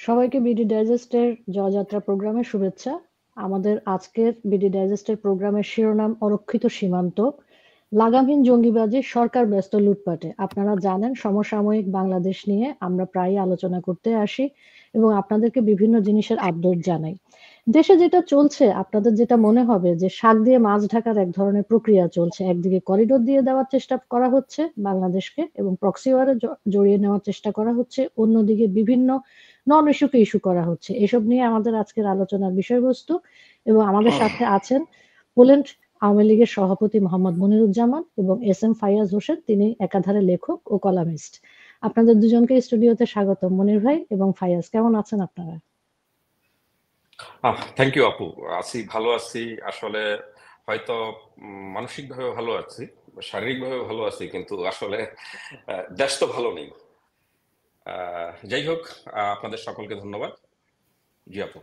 সবাইকে বিডি ডাইজেস্টের জয়যাত্রা প্রোগ্রামে শুভেচ্ছা। আমাদের আজকের বিডি ডাইজেস্টের প্রোগ্রামের শিরোনাম অরক্ষিত সীমান্ত, লাগামহীন জঙ্গিবাজি, সরকার ব্যস্ত লুটপাটে। আপনারা জানেন সমসাময়িক বাংলাদেশ নিয়ে আমরা প্রায়ই আলোচনা করতে আসি এবং আপনাদেরকে বিভিন্ন জিনিসের আপডেট জানাই। দেশে যেটা চলছে, আপনাদের যেটা মনে হবে যে শাক দিয়ে মাছ ঢাকার এক ধরনের প্রক্রিয়া চলছে। একদিকে করিডোর দিয়ে দেওয়ার চেষ্টা করা হচ্ছে বাংলাদেশকে এবং প্রক্সি ওয়ারে জড়িয়ে নেওয়ার চেষ্টা করা হচ্ছে, অন্যদিকে বিভিন্ন নন ইস্যুকে ইস্যু করা হচ্ছে। এসব নিয়ে আমাদের আজকের আলোচনার বিষয়বস্তু। এবং আমাদের সাথে আছেন পোল্যান্ড আওয়ামী লীগের সভাপতি মোহাম্মদ মনিরুজ্জামান এবং এস এম ফাইয়াজ হোসেন, তিনি একাধারে লেখক ও কলামিস্ট। আপনাদের দুজনকে স্টুডিওতে স্বাগত। মনির ভাই এবং ফাইয়াজ, কেমন আছেন আপনারা? থ্যাংক ইউ আপু। আছি, ভালো আছি। আসলে হয়তো মানসিকভাবে ভালো আছি, শারীরিকভাবে ভালো আছি, কিন্তু আসলে দেশ তো ভালো নেই। যাই হোক, আপনাদের সকলকে ধন্যবাদ। জি আপু।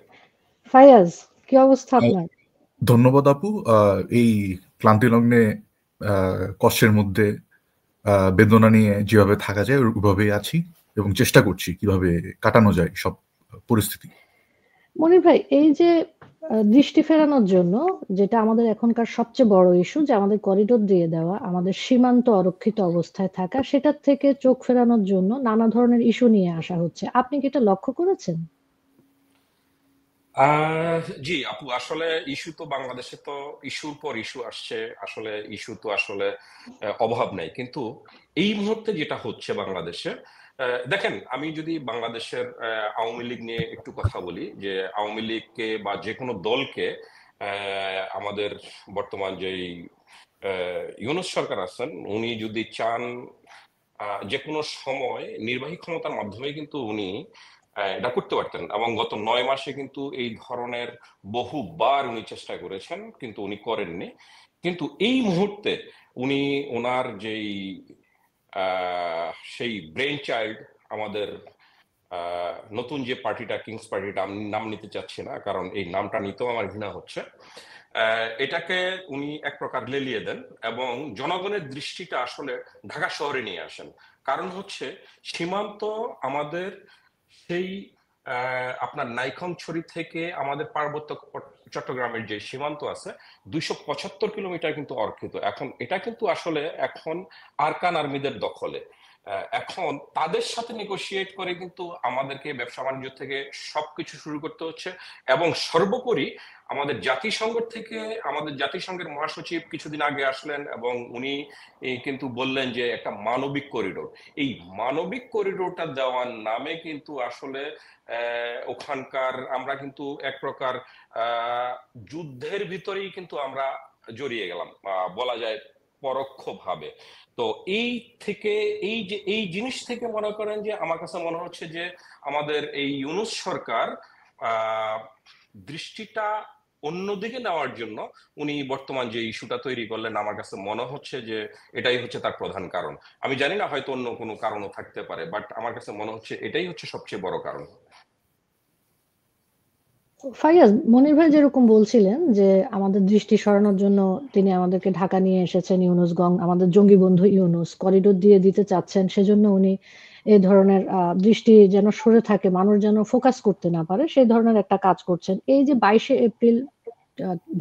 ফাইয়াজ, কি অবস্থা আপনার? ধন্যবাদ আপু। এই ক্লান্তি লগ্নে কষ্টের মধ্যে বেদনা নিয়ে যেভাবে থাকা যায় ওইভাবেই আছি এবং চেষ্টা করছি কিভাবে কাটানো যায় সব পরিস্থিতি। মনির ভাই, এই যে দৃষ্টি ফেরানোর জন্য যেটা আমাদের এখনকার সবচেয়ে বড় ইস্যু, যে আমাদের করিডোর দিয়ে দেওয়া, আমাদের সীমান্ত অরক্ষিত অবস্থায় থাকা, সেটার থেকে চোখ ফেরানোর জন্য নানা ধরনের ইস্যু নিয়ে আসা হচ্ছে। আপনি কি এটা লক্ষ্য করেছেন? জি আপু, আসলে ইস্যু তো বাংলাদেশে তো ইস্যুর পর ইস্যু আসছে। আসলে ইস্যু তো আসলে অভাব নেই, কিন্তু এই মুহূর্তে যেটা হচ্ছে বাংলাদেশে, দেখেন, আমি যদি বাংলাদেশের আওয়ামী লীগ নিয়ে একটু কথা বলি, যে আওয়ামী লীগকে বা যে কোনো দলকে আমাদের বর্তমান যেই ইউনূস সরকার আছেন, উনি যদি চান, যে কোনো সময় নির্বাহী ক্ষমতার মাধ্যমে কিন্তু উনি এটা করতে পারতেন, এবং গত 9 মাসে কিন্তু এই ধরনের বহুবার উনি চেষ্টা করেছেন, কিন্তু উনি করেননি। কিন্তু এই মুহূর্তে উনি ওনার যেই সেই ব্রেন চাইল্ড, আমাদের নতুন যে পার্টিটা, কিংস পার্টিটা, আমি নাম নিতে চাচ্ছি না কারণ এই নামটা নিতেও আমার ঘৃণা হচ্ছে, এটাকে উনি এক প্রকার লেলিয়ে দেন এবং জনগণের দৃষ্টিটা আসলে ঢাকা শহরে নিয়ে আসেন। কারণ হচ্ছে সীমান্ত আমাদের সেই আপনার নাইখংছড়ি থেকে আমাদের পার্বত্য চট্টগ্রামের যে সীমান্ত আছে 275 কিলোমিটার কিন্তু অরক্ষিত। এখন এটা কিন্তু আসলে এখন আরকান আর্মিদের দখলে। এখন তাদের সাথে নেগোশিয়েট করে কিন্তু আমাদেরকে ব্যবসা বাণিজ্য থেকে সবকিছু শুরু করতে হচ্ছে। এবং সর্বোপরি আমাদের জাতিসংঘ থেকে, আমাদের জাতিসংঘের মহাসচিব কিছুদিন আগে আসলেন এবং উনি কিন্তু বললেন যে একটা মানবিক করিডোর। এই মানবিক করিডোরটা দেওয়ার নামে কিন্তু আসলে ওখানকার আমরা কিন্তু এক প্রকার যুদ্ধের ভিতরেই কিন্তু আমরা জড়িয়ে গেলাম, বলা যায় পরোক্ষভাবে। তো এই থেকে, এই জিনিস থেকে মনে করেন যে আমার কাছে মনে হচ্ছে যে আমাদের এই ইউনূস সরকার দৃষ্টিটা অন্যদিকে নেওয়ার জন্য উনি বর্তমান যে ইস্যুটা তৈরি করলেন, আমার কাছে মনে হচ্ছে যে এটাই হচ্ছে তার প্রধান কারণ। আমি জানি না, হয়তো অন্য কোনো কারণও থাকতে পারে, বাট আমার কাছে মনে হচ্ছে এটাই হচ্ছে সবচেয়ে বড় কারণ। ফাইয়াজ, মনির ভাই যেরকম বলছিলেন যে আমাদের দৃষ্টি সরানোর জন্য তিনি আমাদেরকে ঢাকা নিয়ে এসেছেন, ইউনূস গং, আমাদের জঙ্গি বন্ধু ইউনূস করিডোর দিয়ে দিতে চাচ্ছেন, সেজন্য উনি এই ধরনের দৃষ্টি যেন সরে থাকে, মানুষ যেন ফোকাস করতে না পারে, সেই ধরনের একটা কাজ করছেন। এই যে 22শে এপ্রিল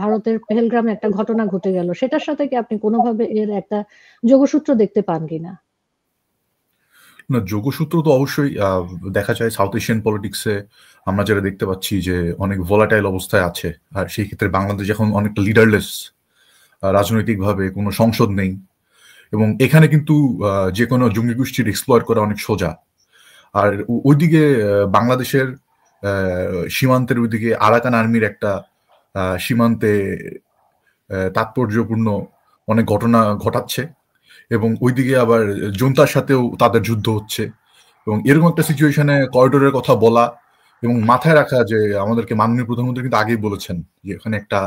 ভারতের পেহেলগ্রামে একটা ঘটনা ঘটে গেল, সেটার সাথে কি আপনি কোনোভাবে এর একটা যোগসূত্র দেখতে পান কিনা? না, যোগসূত্র তো অবশ্যই দেখা যায় সাউথ এশিয়ান পলিটিক্সে। আমরা যেটা দেখতে পাচ্ছি যে অনেক ভোলাটাইল অবস্থায় আছে, আর সেই ক্ষেত্রে বাংলাদেশ এখন অনেকটা লিডারলেস, রাজনৈতিকভাবে কোনো সংসদ নেই, এবং এখানে কিন্তু যে কোনো জঙ্গি গোষ্ঠীর এক্সপ্লয়েট করা অনেক সোজা। আর ওইদিকে বাংলাদেশের সীমান্তের ওইদিকে আরাকান আর্মির একটা সীমান্তে তাৎপর্যপূর্ণ অনেক ঘটনা ঘটাচ্ছে, এবং ওইদিকে আবার জনতার সাথেও তাদের যুদ্ধ হচ্ছে। এবং এরকম একটা সিচুয়েশনে করিডোরের কথা বলা এবং মাথায় রাখা যে আমাদেরকে মাননীয় প্রধানমন্ত্রী কিন্তু আগেই বলেছেন যে এখানে একটা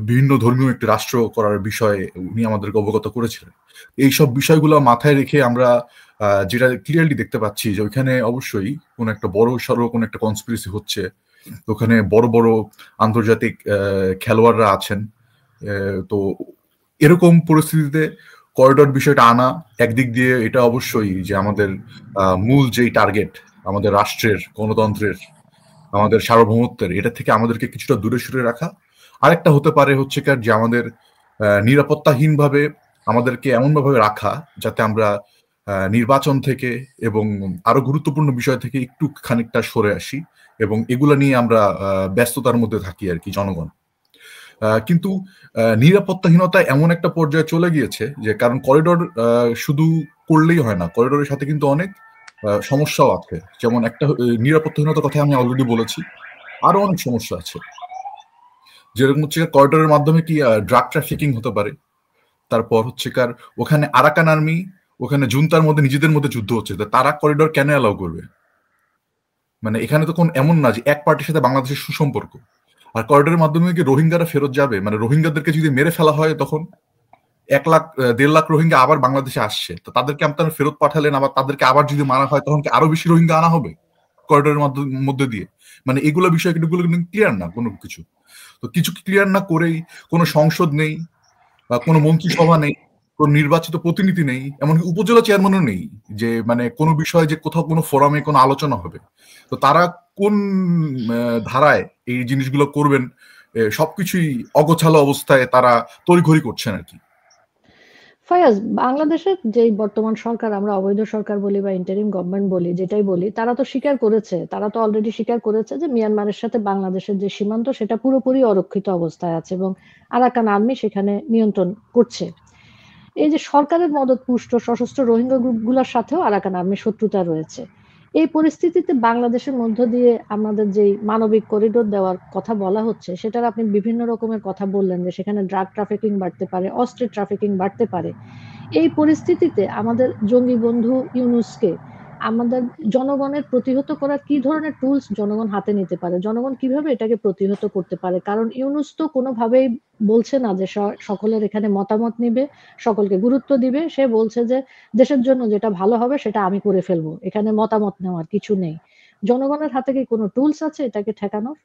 বিভিন্ন ধর্মীয় একটি রাষ্ট্র করার বিষয়ে উনি আমাদেরকে অবগত করেছিলেন। এইসব বিষয়গুলো মাথায় রেখে আমরা যেটা ক্লিয়ারলি দেখতে পাচ্ছি যে ওইখানে অবশ্যই কোন একটা বড় সড়ো কোন একটা কনস্পিরেসি হচ্ছে। ওখানে বড় বড় আন্তর্জাতিক খেলোয়াড়রা আছেন। তো এরকম পরিস্থিতিতে করিডোর বিষয়টা আনা একদিক দিয়ে এটা অবশ্যই যে আমাদের মূল যেই টার্গেট আমাদের রাষ্ট্রের, গণতন্ত্রের, আমাদের সার্বভৌমত্বের, এটা থেকে আমাদেরকে কিছুটা দূরে সরে রাখা। আরেকটা হতে পারে হচ্ছে কার যে আমাদের নিরাপত্তাহীনভাবে আমাদেরকে এমনভাবে রাখা যাতে আমরা নির্বাচন থেকে এবং আরো গুরুত্বপূর্ণ বিষয় থেকে একটু খানিকটা সরে আসি এবং এগুলা নিয়ে আমরা ব্যস্ততার মধ্যে থাকি আর কি জনগণ। কিন্তু নিরাপত্তাহীনতা এমন একটা পর্যায়ে চলে গিয়েছে যে, কারণ করিডোর শুধু করলেই হয় না, করিডোরের সাথে কিন্তু অনেক সমস্যাও আছে। যেমন একটা নিরাপত্তাহীনতার কথা আমি অলরেডি বলেছি, আরো অনেক সমস্যা আছে। যেরকম হচ্ছে করিডোরের মাধ্যমে কি ড্রাগ ট্রাফিকিং হতে পারে। তারপর হচ্ছে কার ওখানে আরাকান আর্মি, ওখানে জুনতার মধ্যে নিজেদের মধ্যে যুদ্ধ হচ্ছে, তারা করিডোর কেন অ্যালাউ করবে? মানে এখানে তো কোন এমন না যে এক পার্টির সাথে বাংলাদেশের সুসম্পর্ক, আর করিডোরের মাধ্যমে কি রোহিঙ্গারা ফেরত যাবে? মানে রোহিঙ্গাদেরকে যদি মেরে ফেলা হয় তখন 1 লাখ 1.5 লাখ রোহিঙ্গা আবার বাংলাদেশে আসছে, তো তাদেরকে আপনারা ফেরত পাঠালেন, আবার তাদেরকে আবার যদি মারা হয় তখন কি আরো বেশি রোহিঙ্গা আনা হবে করিডোরের মধ্যে দিয়ে? মানে এগুলো বিষয় কিন্তু ক্লিয়ার না কোনো কিছু। তো কিছু ক্লিয়ার না করেই কোনো সংসদ নেই, বা কোনো মন্ত্রিসভা নেই, কোনো নির্বাচিত প্রতিনিধি নেই, এমনকি উপজেলা চেয়ারম্যানও নেই যে মানে কোনো বিষয়ে যে কোথাও কোনো ফোরামে কোনো আলোচনা হবে। তো তারা কোন ধারায় এই জিনিসগুলো করবেন, সবকিছুই অগোছালো অবস্থায় তারা তড়িঘড়ি করছেন আর কি। ফায়াজ, বাংলাদেশের যেই বর্তমান সরকার, আমরা অবৈধ সরকার বলি বা ইন্টারিম গভর্নমেন্ট বলি, যেটাই বলি, তারা তো স্বীকার করেছে, তারা তো অলরেডি স্বীকার করেছে যে মিয়ানমারের সাথে বাংলাদেশের যে সীমান্ত সেটা পুরোপুরি অরক্ষিত অবস্থায় আছে এবং আরাকান আর্মি সেখানে নিয়ন্ত্রণ করছে। এই যে সরকারের মদতপুষ্ট সশস্ত্র রোহিঙ্গা গ্রুপগুলোর সাথেও আরাকান আর্মির শত্রুতা রয়েছে। এই পরিস্থিতিতে বাংলাদেশের মধ্য দিয়ে আমাদের যেই মানবিক করিডোর দেওয়ার কথা বলা হচ্ছে, সেটার আপনি বিভিন্ন রকমের কথা বললেন যে সেখানে ড্রাগ ট্রাফিকিং বাড়তে পারে, অস্ত্রের ট্রাফিকিং বাড়তে পারে। এই পরিস্থিতিতে আমাদের জঙ্গি বন্ধু ইউনূসকে আমাদের জনগণের প্রতিহত করার কি ধরনের টুলস জনগণ হাতে নিতে পারে? জনগণ কিভাবে এটাকে প্রতিহত করতে পারে? কারণ ইউনূস তো কোনোভাবেই বলছে না যে সকলের এখানে মতামত নিবে, সকলকে গুরুত্ব দিবে। সে বলছে যে দেশের জন্য যেটা ভালো হবে সেটা আমি করে ফেলবো। এখানে মতামত নেওয়ার কিছু নেই। জনগণের হাতে কি কোনো টুলস আছে এটাকে ঠেকানোর?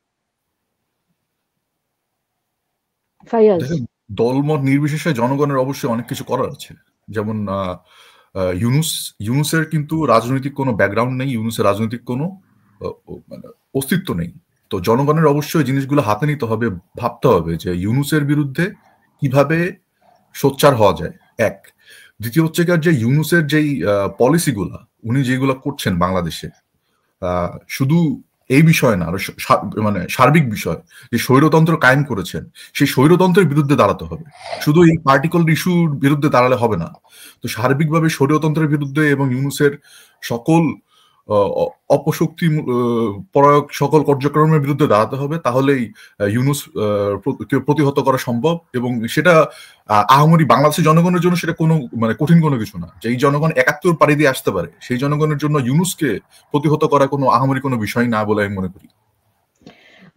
ফাইয়াজ। দেখেন, দলমত নির্বিশেষে জনগণের অবশ্যই অনেক কিছু করার আছে। যেমন ইউনূসের কিন্তু রাজনৈতিক কোনো ব্যাকগ্রাউন্ড নেই, ইউনূসের রাজনৈতিক কোনো মানে অস্তিত্ব নেই। তো জনগণের অবশ্যই জিনিসগুলো হাতে নিতে হবে, ভাবতে হবে যে ইউনূসের বিরুদ্ধে কিভাবে সোচ্চার হওয়া যায়। এক, দ্বিতীয় হচ্ছে যে ইউনূসের যেই পলিসিগুলা উনি যেগুলো করছেন বাংলাদেশে, শুধু এই বিষয় না, আরো মানে সার্বিক বিষয়, যে স্বৈরতন্ত্র কায়েম করেছেন, সেই স্বৈরতন্ত্রের বিরুদ্ধে দাঁড়াতে হবে। শুধু এই পার্টিকুলার ইস্যুর বিরুদ্ধে দাঁড়ালে হবে না, তো সার্বিকভাবে স্বৈরতন্ত্রের বিরুদ্ধে এবং ইউনূসের সকল অপশক্তি প্রয়োগ, সকল কার্যক্রমের বিরুদ্ধে দাঁড়াতে হবে। তাহলেই ইউনূস প্রতিহত করা সম্ভব, এবং সেটা আহামরি বাংলাদেশের জনগণের জন্য সেটা কোনো মানে কঠিন কোনো কিছু না। যেই জনগণ ৭১ পাড়ি দিয়ে আসতে পারে, সেই জনগণের জন্য ইউনূসকে প্রতিহত করা কোনো আহামরি কোনো বিষয় না বলে আমি মনে করি।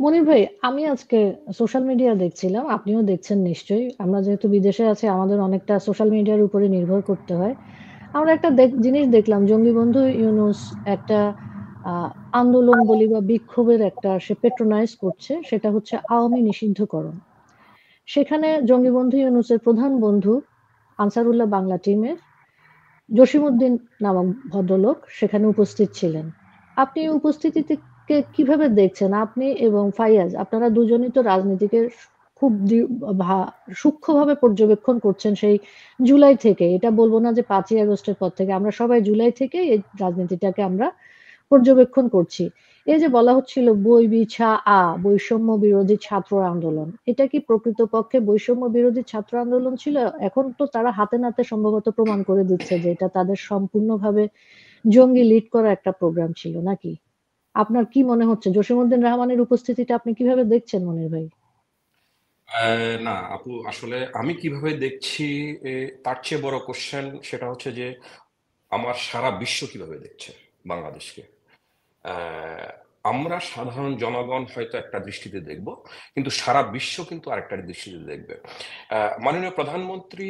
মনির ভাই, আমি আজকে সোশ্যাল মিডিয়া দেখছিলাম, আপনিও দেখছেন নিশ্চয়ই। আমরা যেহেতু বিদেশে আছি, আমাদের অনেকটা সোশ্যাল মিডিয়ার উপরে নির্ভর করতে হয়। আমরা একটা জিনিস দেখলাম, জঙ্গি বন্ধু ইউনূস একটা আন্দোলন বলি বা বিক্ষোভের একটা সে পেট্রোনাইজ করছে, সেটা হচ্ছে আওয়ামী নিষিদ্ধকরণ। সেখানে জঙ্গি বন্ধু ইউনূসের প্রধান বন্ধু আনসারুল্লাহ বাংলা টিমের জসিমউদ্দিন নামক ভদ্রলোক সেখানে উপস্থিত ছিলেন। আপনি এই উপস্থিতিকে কিভাবে দেখছেন? আপনি এবং ফাইয়াজ, আপনারা দুজনই তো রাজনীতিকে খুব সূক্ষ্মভাবে পর্যবেক্ষণ করছেন সেই জুলাই থেকে। এটা বলবো না যে ৫ই আগস্টের পর থেকে, আমরা সবাই জুলাই থেকে এই রাজনীতিটাকে আমরা পর্যবেক্ষণ করছি। এই যে বলা হচ্ছিল বৈষম্য বিরোধী ছাত্র আন্দোলন, এটা কি প্রকৃতপক্ষে বৈষম্য বিরোধী ছাত্র আন্দোলন ছিল? এখন তো তারা হাতে নাতে সম্ভবত প্রমাণ করে দিচ্ছে যে এটা তাদের সম্পূর্ণভাবে জঙ্গি লিড করা একটা প্রোগ্রাম ছিল নাকি? আপনার কি মনে হচ্ছে জসিমউদ্দিন রহমানের উপস্থিতিটা আপনি কিভাবে দেখছেন মনির ভাই? না আপু, আসলে আমি কিভাবে দেখছি তার চেয়ে বড় কোশ্চেন সেটা হচ্ছে যে আমার সারা বিশ্ব কিভাবে দেখছে বাংলাদেশকে। আমরা সাধারণ জনগণ হয়তো একটা দৃষ্টিতে দেখব, কিন্তু সারা বিশ্ব কিন্তু আরেকটা দৃষ্টিতে দেখবে। মাননীয় প্রধানমন্ত্রী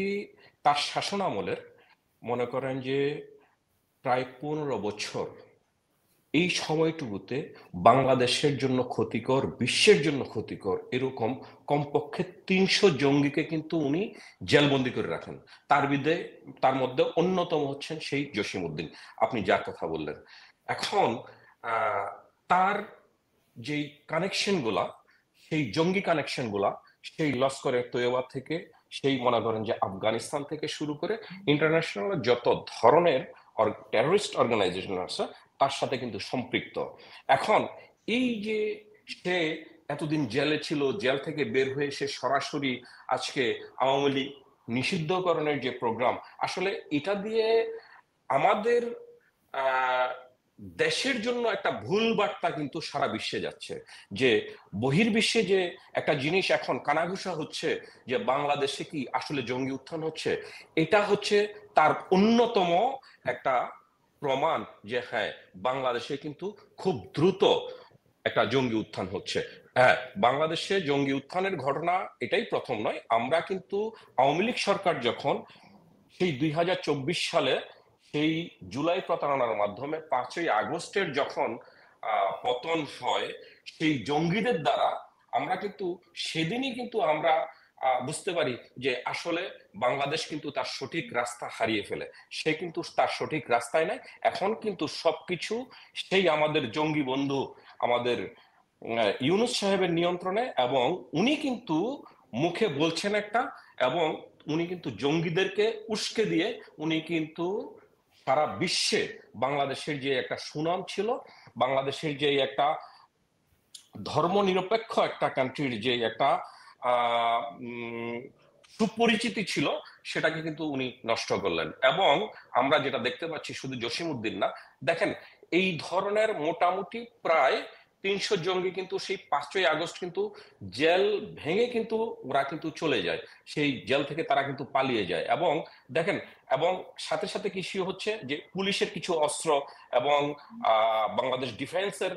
তার শাসনামলের মনে করেন যে প্রায় ১৫ বছর এই সময়টুকুতে বাংলাদেশের জন্য ক্ষতিকর, বিশ্বের জন্য ক্ষতিকর এরকম কমপক্ষে ৩০০ জঙ্গিকে কিন্তু উনি জেলবন্দি করে রাখেন। তার মধ্যে অন্যতম হচ্ছেন সেই জসিমউদ্দিন, আপনি যার কথা বললেন। এখন আহ, তার যেই কানেকশনগুলা, সেই জঙ্গি কানেকশনগুলা, সেই লস্করে তৈয়বা থেকে, সেই মনে করেন যে আফগানিস্তান থেকে শুরু করে ইন্টারন্যাশনাল যত ধরনের টেররিস্ট অর্গানাইজেশন আছে তার সাথে কিন্তু সম্পৃক্ত। এখন এই যে সে এতদিন জেলে ছিল, জেল থেকে বের হয়ে সে সরাসরি আজকে আওয়ামী লীগ নিষিদ্ধকরণের যে প্রোগ্রাম, আসলে এটা দিয়ে আমাদের দেশের জন্য একটা ভুল বার্তা কিন্তু সারা বিশ্বে যাচ্ছে, যে বহির্বিশ্বে যে একটা জিনিস এখন কানাঘুষা হচ্ছে যে বাংলাদেশে কি আসলে জঙ্গি উত্থান হচ্ছে, এটা হচ্ছে তার অন্যতম একটা প্রমাণ যে হ্যাঁ, বাংলাদেশে কিন্তু খুব দ্রুত একটা জঙ্গি উত্থান হচ্ছে। হ্যাঁ, বাংলাদেশে জঙ্গি উত্থানের ঘটনা এটাই প্রথম নয়। আমরা কিন্তু আওয়ামী লীগ সরকার যখন সেই 2024 সালে সেই জুলাই প্রতারণার মাধ্যমে 5ই আগস্টের যখন পতন হয় সেই জঙ্গিদের দ্বারা, আমরা কিন্তু সেদিনই কিন্তু আমরা বুঝতে পারি যে আসলে বাংলাদেশ কিন্তু তার সঠিক রাস্তা হারিয়ে ফেলে। সে কিন্তু তার সঠিক রাস্তায় নাই। এখন কিন্তু সবকিছু সেই আমাদের জঙ্গি বন্ধু আমাদের ইউনূস সাহেবের নিয়ন্ত্রণে, এবং উনি কিন্তু মুখে বলছেন একটা, এবং উনি কিন্তু জঙ্গিদেরকে উস্কে দিয়ে উনি কিন্তু সারা বিশ্বে বাংলাদেশের যে একটা সুনাম ছিল, বাংলাদেশের যে একটা ধর্মনিরপেক্ষ একটা কান্ট্রির যে একটা সুপরিচিতি ছিল, সেটাকে কিন্তু উনি নষ্ট করলেন। এবং আমরা যেটা দেখতে পাচ্ছি, শুধু জসিমউদ্দিন না, দেখেন এই ধরনের মোটামুটি প্রায় 300 জঙ্গি কিন্তু সেই 5ই আগস্ট কিন্তু জেল ভেঙে কিন্তু ওরা কিন্তু চলে যায়, সেই জেল থেকে তারা কিন্তু পালিয়ে যায়। এবং দেখেন, এবং সাথে সাথে কিছু হচ্ছে যে পুলিশের কিছু অস্ত্র এবং বাংলাদেশ ডিফেন্সের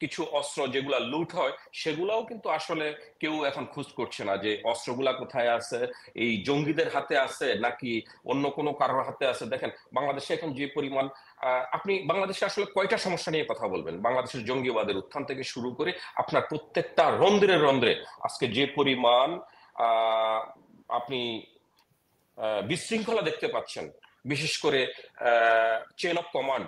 কিছু অস্ত্র যেগুলা লুট হয়, সেগুলাও কিন্তু আসলে কেউ এখন খোঁজ করছে না যে অস্ত্রগুলা কোথায় আছে, এই জঙ্গিদের হাতে আছে নাকি অন্য কোনো কারোর হাতে আছে। দেখেন বাংলাদেশে এখন যে পরিমাণ, আপনি বাংলাদেশে আসলে কয়টা সমস্যা নিয়ে কথা বলবেন, বাংলাদেশের জঙ্গিবাদের উত্থান থেকে শুরু করে আপনার প্রত্যেকটা রন্ধ্রে রন্ধ্রে আজকে যে পরিমাণ আপনি বিশৃঙ্খলা দেখতে পাচ্ছেন, বিশেষ করে চেন অফ কমান্ড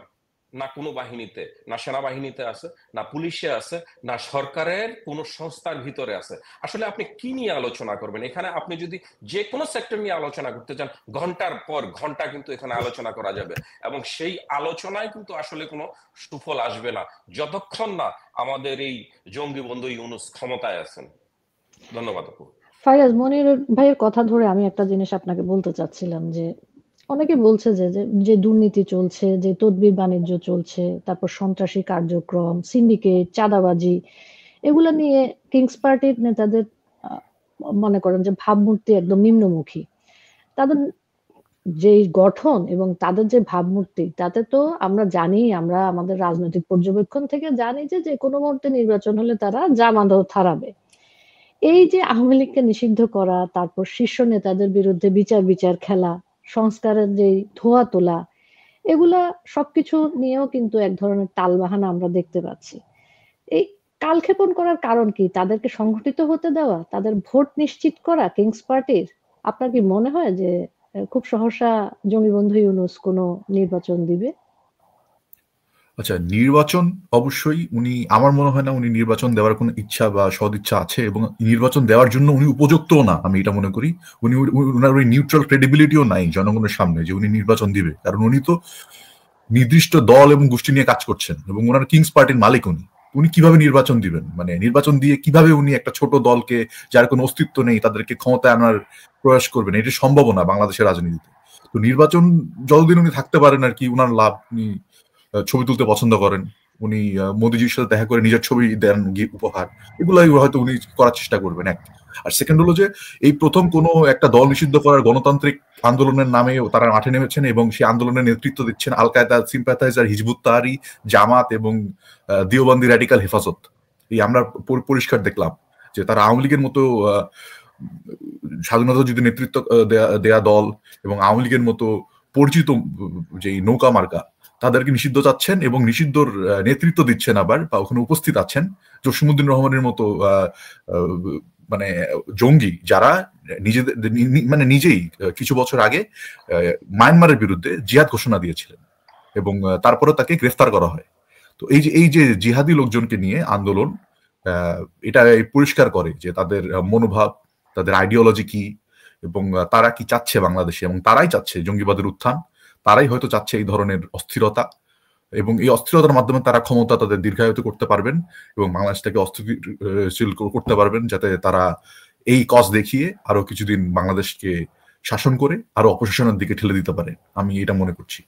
না কোনো বাহিনীতে, না সেনাবাহিনীতে আছে, না পুলিশে আছে, না সরকারের কোন সংস্থার ভিতরে আছে। আসলে আপনি কি নিয়ে আলোচনা করবেন এখানে? আপনি যদি যে কোনো সেক্টর নিয়ে আলোচনা করতে চান, ঘন্টার পর ঘন্টা কিন্তু এখানে আলোচনা করা যাবে, এবং সেই আলোচনায় কিন্তু আসলে কোনো সুফল আসবে না যতক্ষণ না আমাদের এই জঙ্গি বন্ধু ইউনূস ক্ষমতায় আছেন। ধন্যবাদ আপু। ফাইয়াজ, মনির ভাইয়ের কথা ধরে আমি একটা জিনিস আপনাকে বলতে চাচ্ছিলাম যে অনেকে বলছে যে যে দুর্নীতি চলছে, যে তদবির বাণিজ্য চলছে, তারপর সন্ত্রাসী কার্যক্রম, সিন্ডিকেট, চাঁদাবাজি, এগুলা নিয়ে কিংস পার্টির নেতাদের মনে করেন যে ভাবমূর্তি একদম নিম্নমুখী। তাদের যে গঠন এবং তাদের যে ভাবমূর্তি, তাতে তো আমরা জানি, আমরা আমাদের রাজনৈতিক পর্যবেক্ষণ থেকে জানি যে যে কোনো মুহূর্তে নির্বাচন হলে তারা জামানত হারাবে। এই যে আওয়ামী লীগকে নিষিদ্ধ করা, তারপর শীর্ষ নেতাদের বিরুদ্ধে বিচার খেলা, সংস্কারের যে ধোঁয়া তোলা, এগুলা সবকিছু নিয়েও কিন্তু এক ধরনের টালবাহানা আমরা দেখতে পাচ্ছি। এই কালক্ষেপণ করার কারণ কি? তাদেরকে সংগঠিত হতে দেওয়া, তাদের ভোট নিশ্চিত করা কিংস পার্টির? আপনার কি মনে হয় যে খুব সহসা জঙ্গি বন্ধু ইউনূস কোনো নির্বাচন দিবে? আচ্ছা, নির্বাচন অবশ্যই উনি, আমার মনে হয় না উনি নির্বাচন দেওয়ার কোনো ইচ্ছা বা সদিচ্ছা আছে, এবং নির্বাচন দেওয়ার জন্য উনি উপযুক্তও না, আমি এটা মনে করি। উনি, উনার ওই নিউট্রাল ক্রেডিবিলিটিও নাই জনগণের সামনে যে উনি নির্বাচন দিবে, কারণ উনি তো নির্দিষ্ট দল এবং গোষ্ঠী নিয়ে কাজ করছেন, এবং ওনার কিংস পার্টির মালিক উনি। উনি কিভাবে নির্বাচন দিবেন? মানে নির্বাচন দিয়ে কিভাবে উনি একটা ছোট দলকে, যার কোনো অস্তিত্ব নেই, তাদেরকে ক্ষমতায় আনার প্রয়াস করবেন? এটা সম্ভব না বাংলাদেশের রাজনীতিতে। তো নির্বাচন যতদিন উনি থাকতে পারেন আর কি, উনার লাভ। উনি ছবি তুলতে পছন্দ করেন, উনি মোদিজির সাথে দেখা করে নিজের ছবি দেন উপহার, এগুলাই হয়তো উনি করার চেষ্টা করবেন, এক। আর সেকেন্ড হলো যে এই প্রথম কোনো একটা দল নিষিদ্ধ করার গণতান্ত্রিক আন্দোলনের নামে তারা মাঠে নেমেছেন, এবং সেই আন্দোলনের নেতৃত্ব দিচ্ছেন আল কায়দা সিম্প্যাথাইজার হিজবুত তাহরির, জামাত এবং দিওবন্দি র্যাডিক্যাল হেফাজত। এই আমরা পরিষ্কার দেখলাম যে তারা আওয়ামী লীগের মতো স্বাধীনতা যুদ্ধে নেতৃত্ব দেয়া দল এবং আওয়ামী লীগের মতো পরিচিত যে নৌকা মার্কা, তাদেরকে নিষিদ্ধ চাচ্ছেন, এবং নিষিদ্ধর নেতৃত্ব দিচ্ছেন আবার, বা ওখানে উপস্থিত আছেন জসিমউদ্দিন রহমানের মতো মানে জঙ্গি, যারা নিজেদের মানে নিজেই কিছু বছর আগে মায়ানমারের বিরুদ্ধে জিহাদ ঘোষণা দিয়েছিলেন, এবং তারপরে তাকে গ্রেফতার করা হয়। তো এই যে জিহাদি লোকজনকে নিয়ে আন্দোলন, এটা পরিষ্কার করে যে তাদের মনোভাব, তাদের আইডিওলজি কি, এবং তারা কি চাচ্ছে বাংলাদেশে, এবং তারাই চাচ্ছে জঙ্গিবাদের উত্থান, তারাই হয়তো চাচ্ছে এই ধরনের অস্থিরতা, এবং এই অস্থিরতার মাধ্যমে তারা ক্ষমতা তাদের দীর্ঘায়িত করতে পারবেন এবং বাংলাদেশটাকে অস্থিতিশীল করতে পারবেন, যাতে তারা এই কজ দেখিয়ে আরো কিছুদিন বাংলাদেশকে শাসন করে আরো অপশাসনের দিকে ঠেলে দিতে পারে। আমি এটা মনে করছি।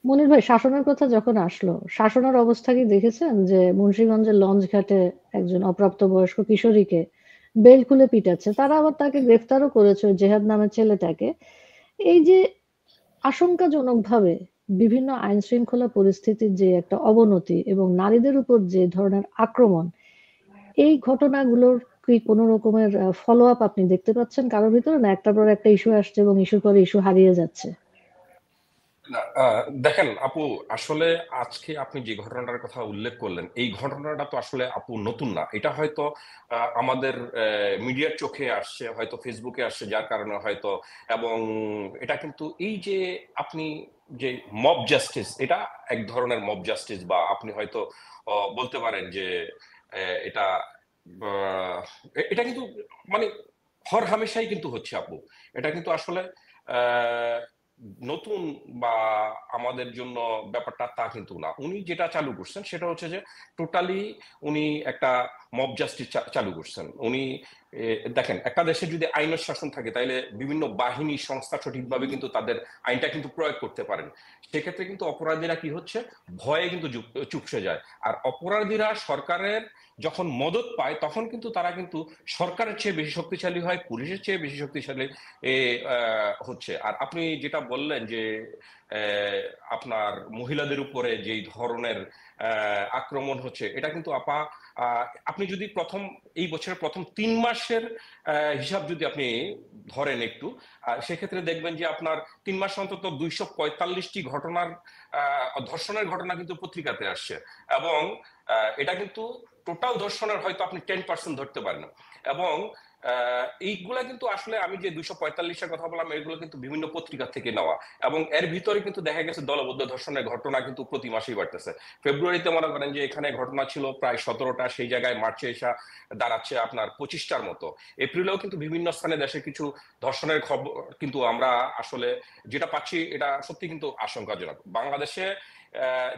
মনির ভাই, শাসনের কথা যখন আসলো, শাসনের অবস্থা কি দেখেছেন? যে মুন্সিগঞ্জের লঞ্চ ঘাটে একজন অপ্রাপ্তবয়স্ক কিশোরীকে বেল খুলে পিটাচ্ছে, তারা আবার তাকে গ্রেফতারও করেছে, ওই জেহাদ নামের ছেলেটাকে। এই যে আশঙ্কাজনকভাবে বিভিন্ন আইন শৃঙ্খলা পরিস্থিতির যে একটা অবনতি এবং নারীদের উপর যে ধরনের আক্রমণ, এই ঘটনাগুলোর কি কোনো রকমের ফলো আপ আপনি দেখতে পাচ্ছেন কারোর ভিতরে, না একটার পর একটা ইস্যু আসছে এবং ইস্যুর পর ইস্যু হারিয়ে যাচ্ছে? না, দেখেন আপু, আসলে আজকে আপনি যে ঘটনাটার কথা উল্লেখ করলেন, এই ঘটনাটা তো আসলে আপু নতুন না। এটা হয়তো আমাদের মিডিয়ার চোখে আসছে, হয়তো ফেসবুকে আসছে, যার কারণে হয়তো, এবং এটা কিন্তু এই যে আপনি যে মব জাস্টিস, এটা এক ধরনের মব জাস্টিস, বা আপনি হয়তো বলতে পারেন যে এটা এটা কিন্তু মানে হর হামেশাই কিন্তু হচ্ছে আপু। এটা কিন্তু আসলে আহ নতুন বা আমাদের জন্য ব্যাপারটা তা কিন্তু না। উনি যেটা চালু করছেন সেটা হচ্ছে যে টোটালি উনি একটা মব জাস্টিস চালু করছেন। উনি দেখেন, একটা দেশে যদি আইনের শাসন থাকে তাহলে বিভিন্ন বাহিনী সংস্থা সঠিকভাবে কিন্তু তাদের আইনটা কিন্তু প্রয়োগ করতে পারেন। সেক্ষেত্রে কিন্তু অপরাধীরা কি হচ্ছে, ভয়ে কিন্তু চুপসে যায়। আর অপরাধীরা সরকারের যখন মদত পায় তখন কিন্তু তারা কিন্তু সরকারের চেয়ে বেশি শক্তিশালী হয়, পুলিশের চেয়ে বেশি শক্তিশালী হচ্ছে। আর আপনি যেটা বললেন যে আপনার মহিলাদের উপরে যেই ধরনের আক্রমণ হচ্ছে, এটা কিন্তু আপনি যদি এই বছরের প্রথম 3 মাসের হিসাব যদি আপনি ধরেন একটু, সেক্ষেত্রে দেখবেন যে আপনার 3 মাস অন্তত 245টি ঘটনার ধর্ষণের ঘটনা কিন্তু পত্রিকাতে আসছে। এবং এটা কিন্তু টোটাল ধর্ষণের হয়তো আপনি 10% ধরতে পারেন। এবং এইগুলা কিন্তু আসলে আমি যে 245-এর কথা বললাম, এগুলো কিন্তু বিভিন্ন পত্রিকা থেকে নেওয়া, এবং এর ভিতরে কিন্তু দেখা গেছে দলবদ্ধ ধর্ষণের ঘটনা কিন্তু প্রতি মাসেই বাড়তেছে। ফেব্রুয়ারিতে মনে করেন যে এখানে ঘটনা ছিল প্রায় 17টা, সেই জায়গায় মার্চে এসে দাঁড়াচ্ছে আপনার 25টার মতো। এপ্রিলেও কিন্তু বিভিন্ন স্থানে দেশে কিছু ধর্ষণের খবর কিন্তু আমরা আসলে যেটা পাচ্ছি, এটা সত্যি কিন্তু আশঙ্কাজনক। বাংলাদেশে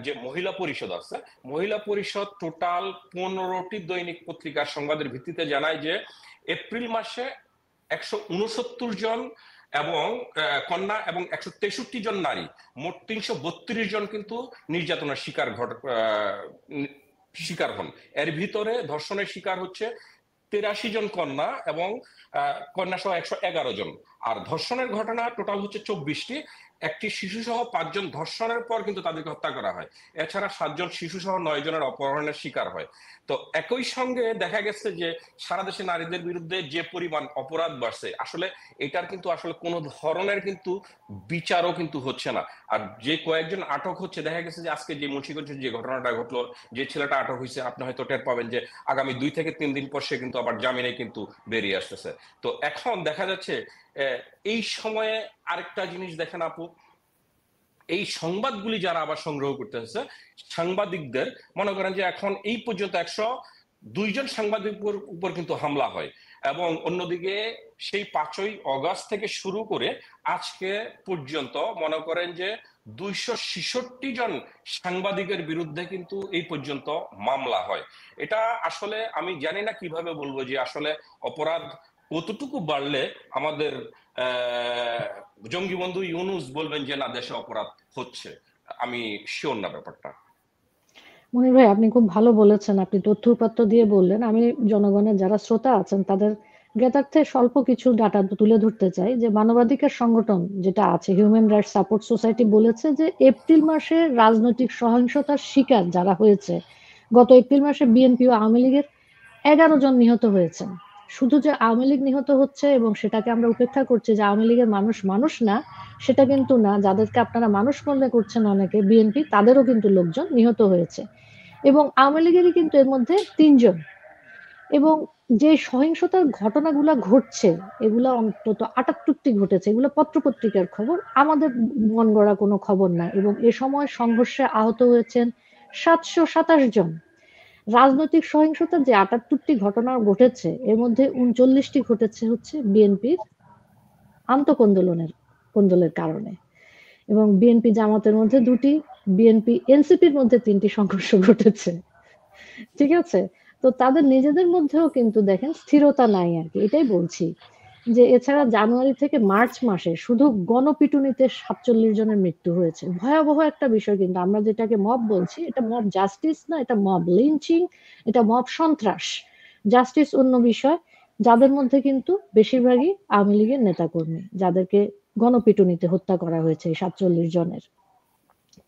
যে মহিলা পরিষদ আছে, মহিলা পরিষদ টোটাল 15টি দৈনিক পত্রিকার সংবাদের ভিত্তিতে জানায় যে এপ্রিল মাসে 169 জন এবং কন্যা এবং 163 জন নারী, মোট 332 জন কিন্তু নির্যাতনের শিকার হন। এর ভিতরে ধর্ষণের শিকার হচ্ছে 83 জন কন্যা এবং কন্যা সহ 111 জন। আর ধর্ষণের ঘটনা টোটাল হচ্ছে 24টি। একটি শিশু সহ 5 জন ধর্ষণের পর কিন্তু তাদেরকে হত্যা করা হয়। এছাড়া 7 জন শিশু সহ 9 জনের অপহরণের শিকার হয়। তো একই সঙ্গে দেখা গেছে যে সারা দেশে নারীদের বিরুদ্ধে যে পরিমাণ অপরাধ বাড়ছে, আসলে এটার কিন্তু আসলে কোনো ধরনের কিন্তু বিচারও কিন্তু হচ্ছে না। আর যে কয়েকজন আটক হচ্ছে, দেখা গেছে যে আজকে যে মুন্সিগঞ্জের যে ঘটনাটা ঘটলো, যে ছেলেটা আটক হয়েছে, আপনি হয়তো টের পাবেন যে আগামী 2 থেকে 3 দিন পর সে কিন্তু আবার জামিনে কিন্তু বেরিয়ে আসতেছে। তো এখন দেখা যাচ্ছে এই সময়ে আরেকটা জিনিস দেখেন আপু, এই সংবাদগুলি যারা আবার সংগ্রহ করতেছে, সাংবাদিকদের মনে করেন যে এখন এই পর্যন্ত 102 জন সাংবাদিকের উপর কিন্তু হামলা হয়। এবং অন্যদিকে সেই 5ই অগাস্ট থেকে শুরু করে আজকে পর্যন্ত মনে করেন যে 266 জন সাংবাদিকের বিরুদ্ধে কিন্তু এই পর্যন্ত মামলা হয়। এটা আসলে আমি জানি না কিভাবে বলবো যে আসলে অপরাধ কতটুকু বাড়লে আমাদের জঙ্গি বন্ধু ইউনূস বলবেন যে না, দেশে অপরাধ হচ্ছে। আমি শিওর না ব্যাপারটা। মনির ভাই, আপনি খুব ভালো বলেছেন, আপনি তথ্য উপাত্ত দিয়ে বললেন। আমি জনগণের যারা শ্রোতা আছেন তাদের জ্ঞাতার্থে স্বল্প কিছু ডাটা তুলে ধরতে চাই। যে মানবাধিকার সংগঠন যেটা আছে, হিউম্যান রাইটস সাপোর্ট সোসাইটি, বলেছে যে এপ্রিল মাসে রাজনৈতিক সহিংসতার শিকার যারা হয়েছে, গত এপ্রিল মাসে বিএনপি ও আওয়ামী লীগের 11 জন নিহত হয়েছেন। শুধু যে আওয়ামী লীগ নিহত হচ্ছে এবং সেটাকে আমরা উপেক্ষা করছি যে আওয়ামী লীগের মানুষ মানুষ না, সেটা কিন্তু না। যাদেরকে আপনারা মানুষ মনে করছেন অনেকে, বিএনপি, তাদেরও কিন্তু লোকজন নিহত হয়েছে। এবং আওয়ামী লীগেরই কিন্তু এর মধ্যে 3 জন। এবং যে সহিংসতার ঘটনাগুলা ঘটছে, এগুলা অন্তত 78টি ঘটেছে। এগুলো পত্রপত্রিকার খবর, আমাদের মন গড়া কোনো খবর না। এবং এ সময় সংঘর্ষে আহত হয়েছেন 727 জন। রাজনৈতিক সহিংসতার যে ৭৮টি ঘটনা ঘটেছে এর মধ্যে ৩৯টি ঘটেছে হচ্ছে বিএনপির কোন্দলের কারণে, এবং বিএনপি জামাতের মধ্যে ২টি, বিএনপি এনসিপির মধ্যে ৩টি সংঘর্ষ ঘটেছে। ঠিক আছে? তো তাদের নিজেদের মধ্যেও কিন্তু দেখেন স্থিরতা নাই আর কি। এটাই বলছি যে এছাড়া জানুয়ারি থেকে মার্চ মাসে শুধু গণপিটুনিতে ৪৭ জনের মৃত্যু হয়েছে। ভয়াবহ একটা বিষয়, কিন্তু আমরা যেটাকে মব বলছি এটা মব জাস্টিস না, এটা মব লিঞ্চিং, এটা মব সন্ত্রাস। জাস্টিস অন্য বিষয়। যাদের মধ্যে কিন্তু বেশিরভাগই আওয়ামী লীগের নেতাকর্মী, যাদেরকে গণপিটুনিতে হত্যা করা হয়েছে এই ৪৭ জনের।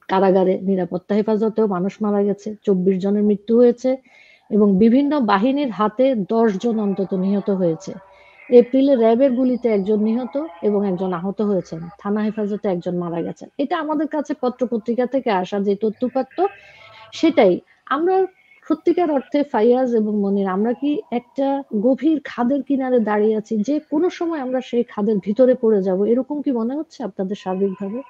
কারাগারে নিরাপত্তা হেফাজতেও মানুষ মারা গেছে, ২৪ জনের মৃত্যু হয়েছে এবং বিভিন্ন বাহিনীর হাতে ১০ জন অন্তত নিহত হয়েছে। এপ্রিলে র্যাবের গুলিতে একজন নিহত এবং একজন আহত হয়েছেন, থানা হেফাজতে একজন মারা গেছেন। এটা আমাদের কাছে পত্রপত্রিকা থেকে আসা যে তথ্যপাত্র, সেটাই। আমরা সত্যিকার অর্থে ফাইয়াজ এবং মনির, আমরা কি একটা গভীর খাদের কিনারে দাঁড়িয়ে আছি যে কোনো সময় আমরা সেই খাদের ভিতরে পড়ে যাব, এরকম কি মনে হচ্ছে আপনাদের সার্বিকভাবে?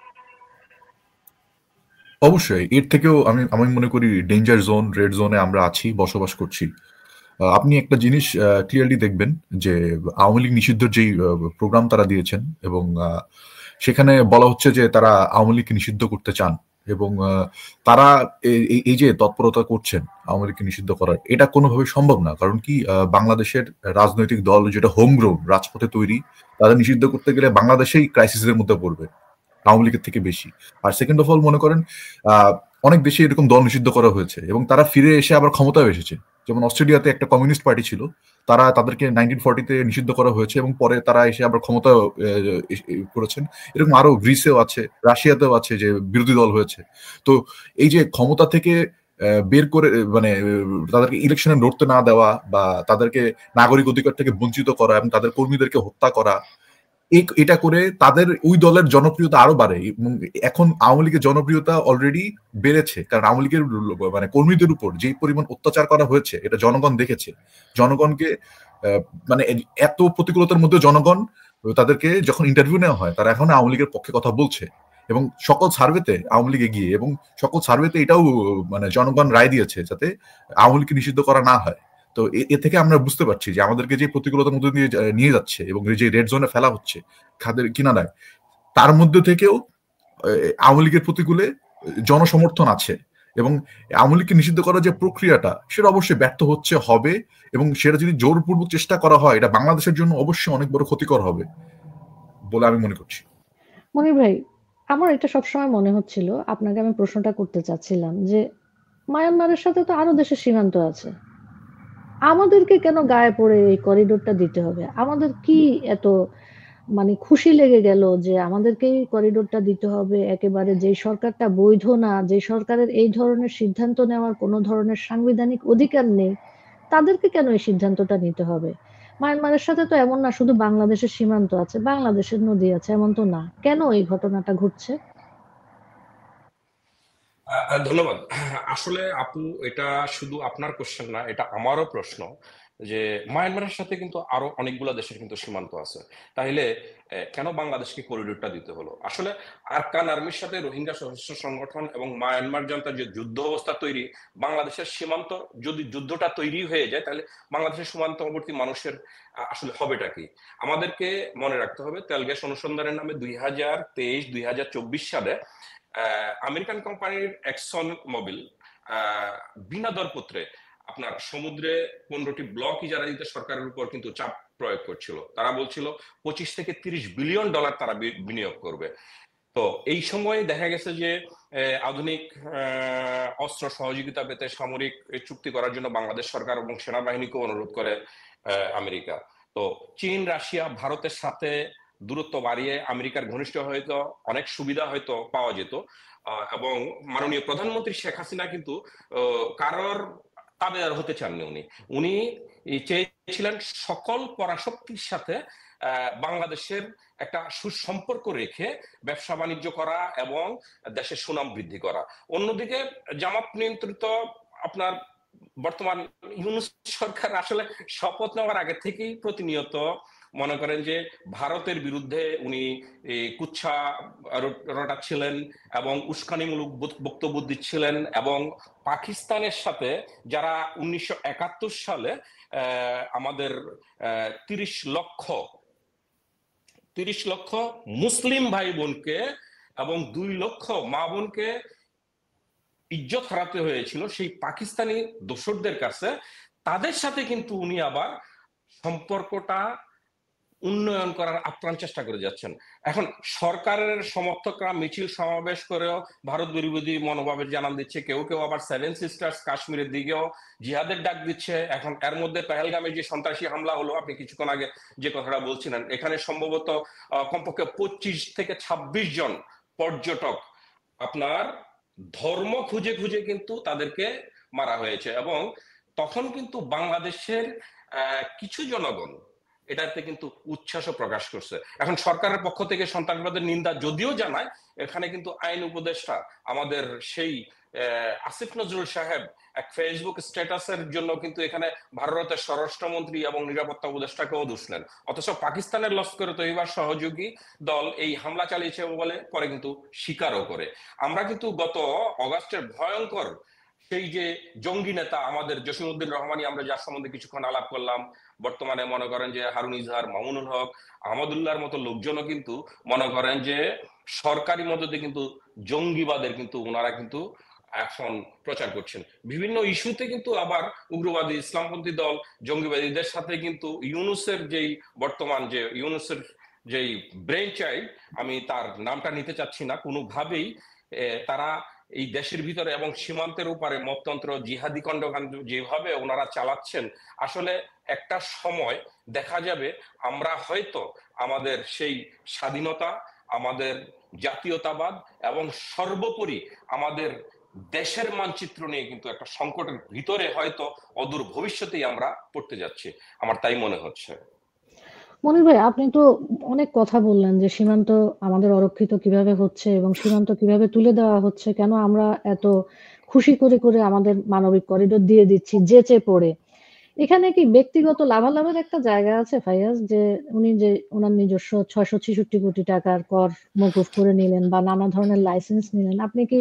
অবশ্যই এর থেকেও আমি মনে করি ডেঞ্জার জোন, রেড জোনে আমরা আছি, বসবাস করছি। আপনি একটা জিনিস ক্লিয়ারলি দেখবেন যে আওয়ামী লীগ নিষিদ্ধের যেই প্রোগ্রাম তারা দিয়েছেন, এবং সেখানে বলা হচ্ছে যে তারা আওয়ামী লীগকে নিষিদ্ধ করতে চান, এবং তারা এই যে তৎপরতা করছেন আওয়ামী লীগকে নিষিদ্ধ করার, এটা কোনোভাবে সম্ভব না। কারণ কি, বাংলাদেশের রাজনৈতিক দল যেটা হোমগ্রোন, রাজপথে তৈরি, তাদের নিষিদ্ধ করতে গেলে বাংলাদেশেই ক্রাইসিসের মধ্যে পড়বে আওয়ামী লীগের থেকে বেশি। আর সেকেন্ড অফ অল মনে করেন অনেক দেশে এরকম দল নিষিদ্ধ করা হয়েছে এবং তারা ফিরে এসে আবার ক্ষমতায় এসেছে। যেমন অস্ট্রেলিয়াতে একটা কমিউনিস্ট পার্টি ছিল, তাদেরকে 1940-তে নিষিদ্ধ করা হয়েছে এবং পরে তারা এসে আবার ক্ষমতা করেছেন। এরকম আরো গ্রিসেও আছে, রাশিয়াতেও আছে যে বিরোধী দল হয়েছে। তো এই যে ক্ষমতা থেকে বের করে, মানে তাদেরকে ইলেকশনে লড়তে না দেওয়া বা তাদেরকে নাগরিক অধিকার থেকে বঞ্চিত করা এবং তাদের কর্মীদেরকে হত্যা করা, এটা করে তাদের ওই দলের জনপ্রিয়তা আরো বাড়ে। এবং এখন আওয়ামী লীগের জনপ্রিয়তা অলরেডি বেড়েছে, কারণ আওয়ামী লীগের মানে কর্মীদের উপর যে পরিমাণ অত্যাচার করা হয়েছে এটা জনগণ দেখেছে। জনগণকে মানে এত প্রতিকূলতার মধ্যে জনগণ তাদেরকে যখন ইন্টারভিউ নেওয়া হয়, তারা এখন আওয়ামী লীগের পক্ষে কথা বলছে, এবং সকল সার্ভেতে আওয়ামী লীগ এগিয়ে, এবং সকল সার্ভেতে এটাও মানে জনগণ রায় দিয়েছে যাতে আওয়ামী লীগকে নিষিদ্ধ করা না হয়। তো এ থেকে আমরা বুঝতে পারছি যে আমাদেরকে যে প্রতিকূলতার মধ্যে দিয়ে নিয়ে যাচ্ছে এবং যে রেড জোনে ফেলা হচ্ছে খাদের কিনারায়, তার মধ্যে থেকেও আওয়ামী লীগের প্রতিকূলে জনসমর্থন আছে, এবং আওয়ামী লীগকে নিষিদ্ধ করার যে প্রক্রিয়াটা সেটা অবশ্যই ব্যর্থ হবে, এবং সেটা যদি জোরপূর্বক চেষ্টা করা হয় এটা বাংলাদেশের জন্য অবশ্যই অনেক বড় ক্ষতিকর হবে বলে আমি মনে করছি। মনির ভাই, আমার এটা সবসময় মনে হচ্ছিল, আপনাকে আমি প্রশ্নটা করতে চাচ্ছিলাম যে মায়ানমারের সাথে তো আরো দেশের সীমান্ত আছে, আমাদেরকে কেন গায়ে পড়ে এই করিডোরটা দিতে হবে? আমাদের কি এত মানে খুশি লেগে গেল যে আমাদেরকেই করিডোরটা দিতে হবে? একেবারে যে সরকারটা বৈধ না, যে সরকারের এই ধরনের সিদ্ধান্ত নেওয়ার কোনো ধরনের সাংবিধানিক অধিকার নেই, তাদেরকে কেন এই সিদ্ধান্তটা নিতে হবে? মায়ানমারের সাথে তো এমন না শুধু বাংলাদেশের সীমান্ত আছে, বাংলাদেশের নদী আছে, এমন তো না। কেন এই ঘটনাটা ঘটছে? ধন্যবাদ। আসলে আপু, এটা শুধু আপনার কোশ্চেন না, এটা আমারও প্রশ্ন যে মায়ানমারের সাথে কিন্তু আরো অনেকগুলো দেশের কিন্তু সীমান্ত আছে। তাহলে কেন বাংলাদেশকে করিডোরটা দিতে হলো? আসলে আরকান আর্মির সাথে রোহিঙ্গা সশস্ত্র সংগঠন এবং মায়ানমার জনতার যে যুদ্ধ অবস্থা তৈরি, বাংলাদেশের সীমান্ত যদি যুদ্ধটা তৈরি হয়ে যায় তাহলে বাংলাদেশের সীমান্তবর্তী মানুষের আসলে হবেটা কি? আমাদেরকে মনে রাখতে হবে, তেল গ্যাস অনুসন্ধানের নামে 2023-2024 সালে আমেরিকান কোম্পানির এক্সন মোবিল বিনা দরপত্রে আপনার সমুদ্রে 15টি ব্লক ইজারা দিতে সরকারের উপর কিন্তু চাপ প্রয়োগ করছিল। তারা বলছিল 25 থেকে 30 বিলিয়ন ডলার তারা বিনিয়োগ করবে। তো এই সময় দেখা গেছে যে আধুনিক অস্ত্র সহযোগিতা পেতে সামরিক চুক্তি করার জন্য বাংলাদেশ সরকার এবং সেনাবাহিনীকে অনুরোধ করে আমেরিকা। তো চীন, রাশিয়া, ভারতের সাথে দূরত্ব বাড়িয়ে আমেরিকার ঘনিষ্ঠ হয়তো অনেক সুবিধা হয়তো পাওয়া যেত, এবং মাননীয় প্রধানমন্ত্রী শেখ হাসিনা কিন্তু কারোর তাবেদার হতে চাননি। উনি চেয়েছিলেন সকল পরাশক্তির সাথে বাংলাদেশের একটা সুসম্পর্ক রেখে ব্যবসা বাণিজ্য করা এবং দেশের সুনাম বৃদ্ধি করা। অন্যদিকে জামাত নিয়ন্ত্রিত আপনার বর্তমান ইউনূস সরকার আসলে শপথ নেওয়ার আগে থেকেই প্রতিনিয়ত মনে করেন যে ভারতের বিরুদ্ধে উনি কুচ্ছা রটাচ্ছিলেন এবং উস্কানিমূলক বক্তব্য দিচ্ছিলেন, এবং পাকিস্তানের সাথে যারা 1971 সালে আমাদের 30 লক্ষ মুসলিম ভাই বোনকে এবং 2 লক্ষ মা বোনকে ইজ্জত হারাতে হয়েছিল সেই পাকিস্তানি দোসরদের কাছে, তাদের সাথে কিন্তু উনি আবার সম্পর্কটা উন্নয়ন করার আপ্রাণ চেষ্টা করে যাচ্ছেন। এখন সরকারের সমর্থকরা মিছিল সমাবেশ করেও ভারত বিরোধী মনোভাবের জানান দিচ্ছে, কেউ কেউ আবার 7 সিস্টার্স কাশ্মীরের দিকেও জিহাদের ডাক দিচ্ছে। এখন এর মধ্যে পেহেলগামে যে সন্ত্রাসী হামলা হলো, আপনি কিছুক্ষণ আগে যে কথাটা বলছিলেন, এখানে সম্ভবত কমপক্ষে 25 থেকে 26 জন পর্যটক আপনার ধর্ম খুঁজে খুঁজে কিন্তু তাদেরকে মারা হয়েছে, এবং তখন কিন্তু বাংলাদেশের কিছু জনগণ এটাতে কিন্তু উচ্ছ্বাসও প্রকাশ করছে। এখন সরকারের পক্ষ থেকে সন্ত্রাসবাদের নিন্দা যদিও জানায়, এখানে কিন্তু আইন উপদেষ্টা আমাদের সেই আসিফ নজরুল সাহেব এক ফেসবুক স্ট্যাটাসের জন্য কিন্তু এখানে ভারতের স্বরাষ্ট্রমন্ত্রী এবং নিরাপত্তা উপদেষ্টাকেও দুষলেন, অথচ পাকিস্তানের লস্করে তৈবার সহযোগী দল এই হামলা চালিয়েছে বলে পরে কিন্তু স্বীকারও করে। আমরা কিন্তু গত অগাস্টের ভয়ঙ্কর সেই যে জঙ্গি নেতা আমাদের জসিমউদ্দিন রহমানী, আমরা যার সম্বন্ধে কিছুক্ষণ আলাপ করলাম, বর্তমানে মনে করেন যে হারুন ইজহার, মামুনুল হক, আহমদুল্লাহর মতো লোকজনও কিন্তু মনে করেন যে সরকারি মদতে কিন্তু জঙ্গিবাদের কিন্তু ওনারা কিন্তু এখন প্রচার করছেন। বিভিন্ন ইস্যুতে কিন্তু আবার উগ্রবাদী ইসলামপন্থী দল জঙ্গিবাদীদের সাথে কিন্তু ইউনুসের যেই বর্তমান যে ইউনুসের যেই ব্রেন চাইল্ড, আমি তার নামটা নিতে চাচ্ছি না কোনোভাবেই, তারা এই দেশের ভিতরে এবং সীমান্তের উপরে মততন্ত্র জিহাদি কর্মকাণ্ড যেভাবে ওনারা চালাচ্ছেন, আসলে একটা সময় দেখা যাবে আমরা হয়তো আমাদের সেই স্বাধীনতা, আমাদের জাতীয়তাবাদ এবং সর্বোপরি আমাদের দেশের মানচিত্র নিয়ে কিন্তু একটা সংকটের ভিতরে হয়তো অদূর ভবিষ্যতেই আমরা পড়তে যাচ্ছি, আমার তাই মনে হচ্ছে। মনির ভাই, আপনি তো অনেক কথা বললেন যে সীমান্ত আমাদের অরক্ষিত কিভাবে হচ্ছে এবং সীমান্ত কিভাবে তুলে দেওয়া হচ্ছে, কেন আমরা এত খুশি করে করে আমাদের মানবিক করিডোর দিয়ে দিচ্ছি যেচে পড়ে। এখানে কি ব্যক্তিগত লাভালাভের একটা জায়গা আছে ফাইয়াজ, যে উনি যে ওনার নিজস্ব 666 কোটি টাকার কর মকুফ করে নিলেন বা নানা ধরনের লাইসেন্স নিলেন, আপনি কি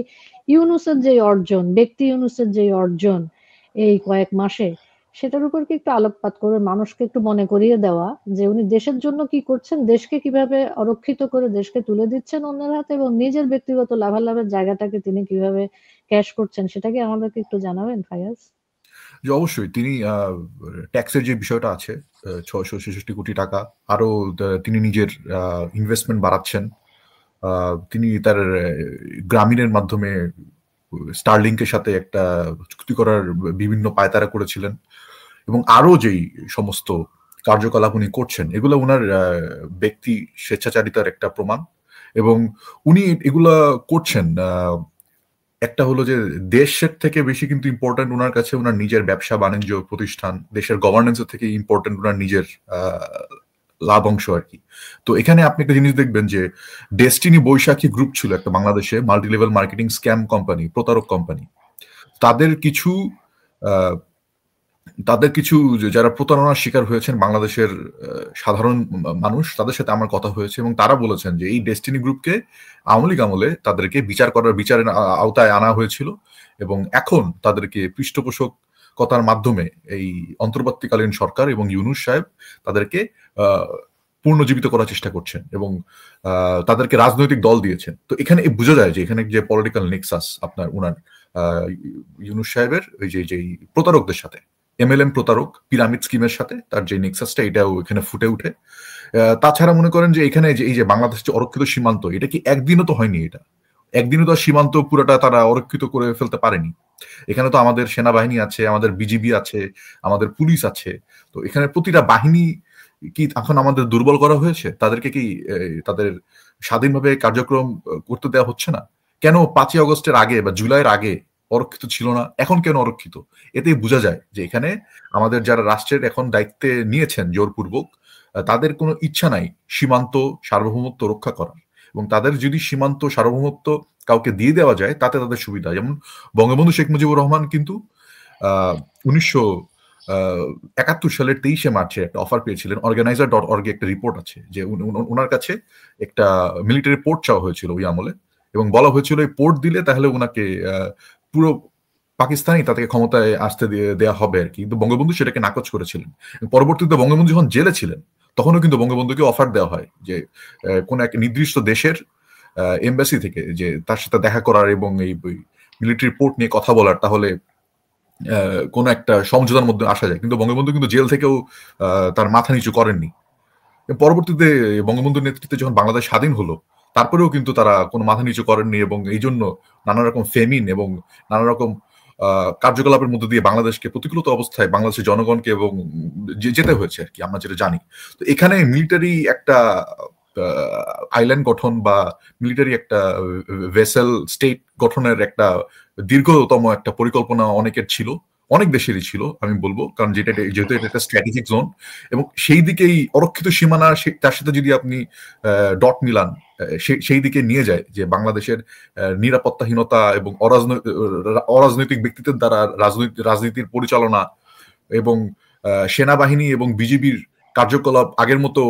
ইউনুসের যে অর্জন, ব্যক্তি ইউনুসের যে অর্জন এই কয়েক মাসে, সেটার উপর কি একটু আলোকপাত করে মানুষকে একটু মনে করিয়ে দেওয়া যে উনি দেশের জন্য কি করছেন, দেশকে কিভাবে অরক্ষিত করে দেশকে তুলে দিচ্ছেন অন্যের হাতে, এবং নিজের ব্যক্তিগত লাভালাভের জায়গাটাকে তিনি কিভাবে ক্যাশ করছেন, সেটা কি আমাদেরকে একটু জানাবেন ফাইয়াজ? যে অবশ্যই তিনি ট্যাক্সের যে বিষয়টা আছে 666 কোটি টাকা, আরো তিনি নিজের ইনভেস্টমেন্ট বাড়াচ্ছেন। তিনি তার গ্রামীণের মাধ্যমে স্টারলিংকের সাথে একটা চুক্তি করার বিভিন্ন পায়তারা করেছিলেন, এবং আরো যেই সমস্ত কার্যকলাপ উনি করছেন এগুলো উনার ব্যক্তি স্বেচ্ছাচারিতার একটা প্রমাণ। এবং উনি এগুলা করছেন, একটা হলো যে দেশের থেকে বেশি কিন্তু ইম্পর্টেন্ট ওনার কাছে ওনার নিজের ব্যবসা বাণিজ্য প্রতিষ্ঠান, দেশের গভর্নেন্সের থেকে ইম্পর্টেন্ট ওনার নিজের লাভ অংশ আর কি। তো এখানে আপনি একটা জিনিস দেখবেন যে ডেস্টিনি বৈশাখী গ্রুপ ছিল একটা বাংলাদেশে multi level marketing scam company, প্রতারক কোম্পানি। তাদের কিছু যারা প্রতারণার শিকার হয়েছেন বাংলাদেশের সাধারণ মানুষ, তাদের সাথে আমার কথা হয়েছে এবং তারা বলেছেন যে এই ডেস্টিনি গ্রুপকে আওয়ামী লীগ আমলে তাদেরকে বিচারের আওতায় আনা হয়েছিল, এবং এখন তাদেরকে পৃষ্ঠপোষকতার মাধ্যমে এই অন্তর্বর্তীকালীন সরকার এবং ইউনূস সাহেব তাদেরকে পুনর্জীবিত করার চেষ্টা করছেন এবং তাদেরকে রাজনৈতিক দল দিয়েছেন। তো এখানে বোঝা যায় যে এখানে যে পলিটিক্যাল নেক্সাস আপনার উনার ইউনূস সাহেবের ওই যে প্রতারকদের সাথে, এমএলএম প্রতারক পিরামিড স্কিমের সাথে তার যে নেক্সাসটা, এটাও এখানে ফুটে উঠে। তাছাড়া মনে করেন যে এখানে যে এই যে বাংলাদেশ যে অরক্ষিত সীমান্ত, এটা কি একদিনও তো হয়নি, এটা একদিনও তো সীমান্ত পুরোটা তারা অরক্ষিত করে ফেলতে পারেনি। এখানে তো আমাদের সেনাবাহিনী আছে, আমাদের বিজিবি আছে, আমাদের পুলিশ আছে। তো এখানে প্রতিটা বাহিনী কি এখন আমাদের দুর্বল করা হয়েছে? তাদেরকে কি তাদের স্বাধীনভাবে কার্যক্রম করতে দেওয়া হচ্ছে না? কেন 5ই আগস্টের আগে বা জুলাইয়ের আগে অরক্ষিত ছিল না, এখন কেন অরক্ষিত? এতেই বোঝা যায় যে এখানে আমাদের যারা রাষ্ট্রের এখন দায়িত্বে নিয়েছেন জোরপূর্বক, তাদের কোনো ইচ্ছা নাই সীমান্ত সার্বভৌমত্ব রক্ষা করার, এবং তাদের যদি সীমান্ত সার্বভৌমত্ব কাউকে দিয়ে দেওয়া যায় তাতে তাদের সুবিধা। যেমন বঙ্গবন্ধু শেখ মুজিবুর রহমান কিন্তু 71 সালের 23শে মার্চে একটা অফার পেয়েছিলেন। organizer.org একটা রিপোর্ট আছে যে ওনার কাছে একটা মিলিটারি পোর্ট চাওয়া হয়েছিল ওই আমলে, এবং বলা হয়েছিল এই পোর্ট দিলে তাহলে ওনাকে পুরো পাকিস্তানি তাদেরকে ক্ষমতায় আসতে দেওয়া হবে আর কি। কিন্তু বঙ্গবন্ধু সেটাকে নাকচ করেছিলেন। পরবর্তীতে বঙ্গবন্ধু যখন জেলে ছিলেন তখনও কিন্তু বঙ্গবন্ধুকে অফার দেওয়া হয় যে কোন এক নির্দিষ্ট দেশের এমবাসি থেকে যে তার সাথে দেখা করার এবং এই মিলিটারি পোর্ট নিয়ে কথা বলার, তাহলে কোন একটা সমঝোতার মধ্যে আসা যায়। কিন্তু বঙ্গবন্ধু কিন্তু জেল থেকেও তার মাথা নিচু করেননি। পরবর্তীতে বঙ্গবন্ধুর নেতৃত্বে যখন বাংলাদেশ স্বাধীন হলো তারপরেও কিন্তু তারা কোনো মাথা নিচু করেননি, এবং এই জন্য নানা রকম ফেমিন এবং নানা রকম কার্যকলাপের মধ্যে দিয়ে বাংলাদেশকে প্রতিকূলত অবস্থায় বাংলাদেশের জনগণকে এবং যেতে হয়েছে আর কি, আমরা যেটা জানি। তো এখানে মিলিটারি একটা আইল্যান্ড গঠন বা মিলিটারি একটা ভেসেল স্টেট গঠনের একটা দীর্ঘতম একটা পরিকল্পনা অনেকের ছিল, অনেক দেশেরই ছিল আমি বলবো, কারণ যেহেতু এটা একটা স্ট্র্যাটেজিক জোন, এবং সেই দিকেই অরক্ষিত সীমানা তার সাথে যদি আপনি ডট মিলান সেই দিকে নিয়ে যায় যে বাংলাদেশের নিরাপত্তাহীনতা এবং অরাজনৈতিক ব্যক্তিত্বের দ্বারা রাজনীতির পরিচালনা এবং সেনাবাহিনী এবং বিজিবির কার্যকলাপ আগের মতো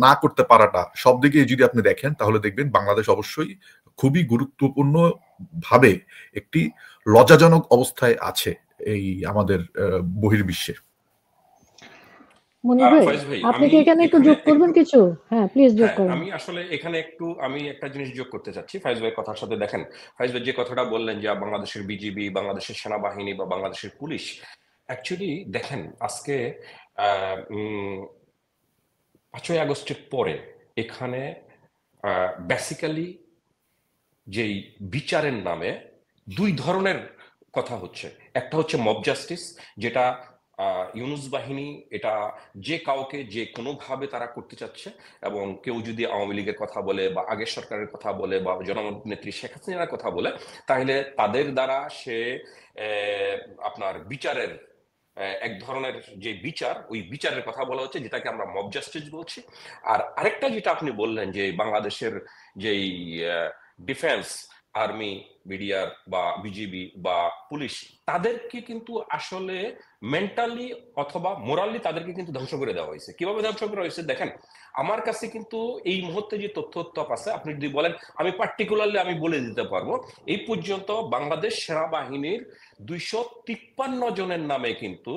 না করতে পারাটা, সব দিকে যদি আপনি দেখেন তাহলে দেখবেন বাংলাদেশ অবশ্যই খুবই গুরুত্বপূর্ণ ভাবে একটি লজ্জাজনক অবস্থায় আছে এই আমাদের বহির্বিশ্বে। মনির ভাই, ফয়েজ ভাই, আপনি কি এখানে একটু যোগ করবেন কিছু? হ্যাঁ, প্লিজ যোগ করুন। আমি আসলে এখানে আমি একটা জিনিস যোগ করতে চাচ্ছি ফয়েজ ভাইয়ের কথার সাথে। দেখেন ফয়েজ ভাই যে কথাটা বললেন যে বাংলাদেশের বিজিবি, বাংলাদেশের সেনাবাহিনী বা বাংলাদেশের পুলিশ, অ্যাকচুয়ালি দেখেন আজকে 5ই আগস্টের পরে এখানে বেসিক্যালি যেই বিচারের নামে দুই ধরনের কথা হচ্ছে। একটা হচ্ছে মব জাস্টিস, যেটা ইউনূস বাহিনী এটা যে কাউকে যে কোনোভাবে তারা করতে চাচ্ছে, এবং কেউ যদি আওয়ামী লীগের কথা বলে বা আগের সরকারের কথা বলে বা জননেত্রী শেখ হাসিনার কথা বলে, তাহলে তাদের দ্বারা সে আপনার বিচারের এক ধরনের যে বিচার, ওই বিচারের কথা বলা হচ্ছে, যেটাকে আমরা মব জাস্টিস বলছি। আর আরেকটা যেটা আপনি বললেন যে বাংলাদেশের যেই ডিফেন্স, আর্মি, বিডিআর বা বিজিবি বা পুলিশ, তাদেরকে কিন্তু আসলে মেন্টালি অথবা মোরালি তাদেরকে কিন্তু ধ্বংস করে দেওয়া হয়েছে। কিভাবে ধ্বংস করা হয়েছে দেখেন, আমার কাছে কিন্তু এই মুহূর্তে যে তথ্য আছে, আপনি যদি বলেন আমি পার্টিকুলারলি আমি বলে দিতে পারবো। এই পর্যন্ত বাংলাদেশ সেনাবাহিনীর 253 জনের নামে কিন্তু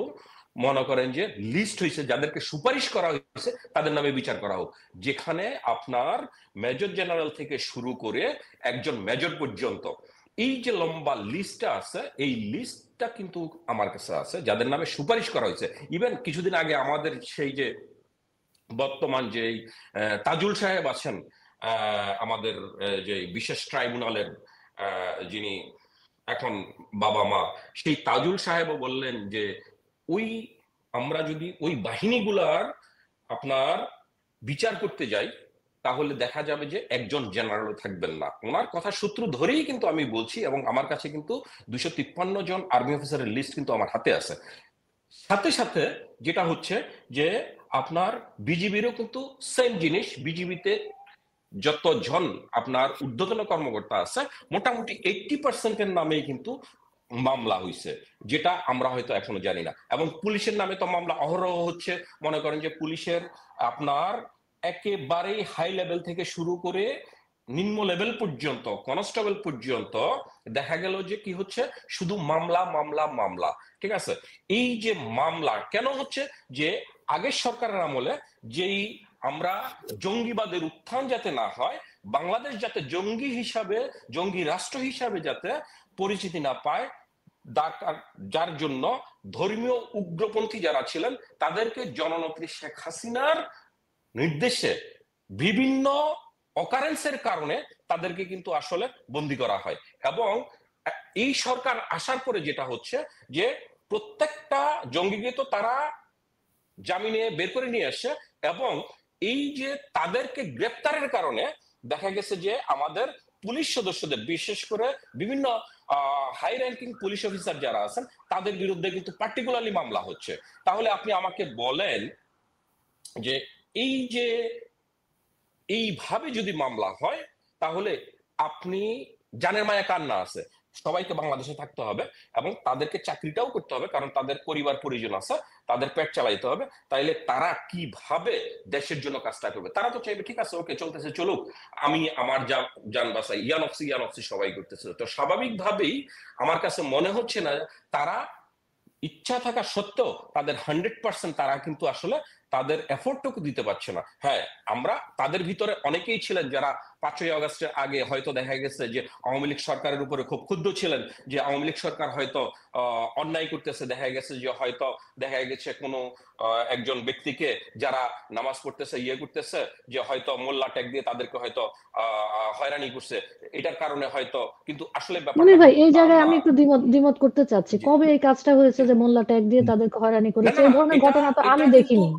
মনে করেন যে লিস্ট হয়েছে, যাদেরকে সুপারিশ করা হয়েছে তাদের নামে বিচার করা হোক, যেখানে আপনার মেজর জেনারেল থেকে শুরু করে একজন মেজর পর্যন্ত এই যে লম্বা লিস্টটা আছে, এই লিস্টটা কিন্তু আমার কাছে আছে যাদের নামে সুপারিশ করা হয়েছে। ইভেন কিছুদিন আগে আমাদের সেই যে বর্তমান যে তাজুল সাহেব আছেন, আমাদের যে বিশেষ ট্রাইব্যুনালের যিনি এখন বাবা মা, সেই তাজুল সাহেবও বললেন যে আমরা যদি ওই বাহিনীগুলার আপনার বিচার করতে যাই তাহলে দেখা যাবে যে একজন জেনারেলও থাকবেন না। ওনার কথা সূত্র ধরেই কিন্তু আমি বলছি, এবং আমার কাছে কিন্তু 253 জন আর্মি অফিসারের লিস্ট কিন্তু আমার হাতে আছে। সাথে সাথে যেটা হচ্ছে যে আপনার বিজিবিরও কিন্তু সেম জিনিস। বিজিবিতে যতজন আপনার ঊর্ধ্বতন কর্মকর্তা আছে, মোটামুটি 80% নামেই কিন্তু মামলা হয়েছে, যেটা আমরা হয়তো এখনো জানি না। এবং পুলিশের নামে তো মামলা অহরহ হচ্ছে। মনে করেন যে পুলিশের আপনার একেবারেই হাই লেভেল থেকে শুরু করে নিম্ন লেভেল পর্যন্ত, কনস্টেবল পর্যন্ত দেখা গেল যে কি হচ্ছে, শুধু মামলা মামলা মামলা। ঠিক আছে, এই যে মামলা কেন হচ্ছে, যে আগের সরকারের আমলে যেই আমরা জঙ্গিবাদের উত্থান যাতে না হয়, বাংলাদেশ যাতে জঙ্গি রাষ্ট্র হিসাবে যাতে পরিচিতি না পায়, যার জন্য ধর্মীয় উগ্রপন্থী যারা ছিলেন তাদেরকে জননেত্রী শেখ হাসিনার নির্দেশে বিভিন্ন অকারেন্সের কারণে তাদেরকে কিন্তু আসলে বন্দী করা হয়। এবং এই সরকার আসার পরে যেটা হচ্ছে যে প্রত্যেকটা জঙ্গিকে তো তারা জামিনে বের করে নিয়ে আসে, এবং এই যে তাদেরকে গ্রেপ্তারের কারণে দেখা গেছে যে আমাদের পুলিশ সদস্যদের, বিশেষ করে বিভিন্ন হাই র্যাঙ্কিং পুলিশ অফিসার যারা আছেন, তাদের বিরুদ্ধে কিন্তু পার্টিকুলারলি মামলা হচ্ছে। তাহলে আপনি আমাকে বলেন যে এই যে এইভাবে যদি মামলা হয়, তাহলে আপনি জানের মায়া কার না আছে? সবাইকে বাংলাদেশে থাকতে হবে এবং তাদেরকে চাকরিটাও করতে হবে, কারণ তাদের পরিবার পরিজন আছে, তাদের পেট চালাইতে হবে। তাইলে তারা কিভাবে দেশের জন্য কাজটা করবে? তারা তো চাইবে ঠিক আছে, ওকে চলতেছে চলুক, আমি আমার যান বাসাই, ইয়ানফসি সবাই করতেছে। তো স্বাভাবিকভাবেই আমার কাছে মনে হচ্ছে না তারা ইচ্ছা থাকা সত্ত্বেও তাদের 100% তারা কিন্তু আসলে তাদের এফোর্টটুকু দিতে পারছে না। হ্যাঁ, আমরা তাদের ভিতরে অনেকেই ছিলেন যারা 5ই আগস্টের আগে হয়তো দেখা গেছে যে আওয়ামী লীগ সরকারের উপরে খুব ক্ষুব্ধ ছিলেন, যে আওয়ামী লীগ সরকার হয়তো অন্যায় করতেছে। দেখা গেছে যে হয়তো দেখা গেছে কোনো একজন ব্যক্তিকে যারা নামাজ পড়তেছে করতেছে, যে হয়তো মোল্লা ট্যাগ দিয়ে তাদেরকে হয়তো হয়রানি করছে, এটার কারণে হয়তো। কিন্তু আসলে মনির ব্যাপারটা ভাই, কিন্তু এই তা জায়গায় না। আমি একটু দ্বিমত করতে চাচ্ছি। জি কবে এই কাজটা হয়েছে যে মোল্লা ট্যাগ দিয়ে তাদেরকে হয়রানি না করেছে? না এই না, ধরনের এটা ঘটনা তো আমি এটা কিন্তু দেখিনি।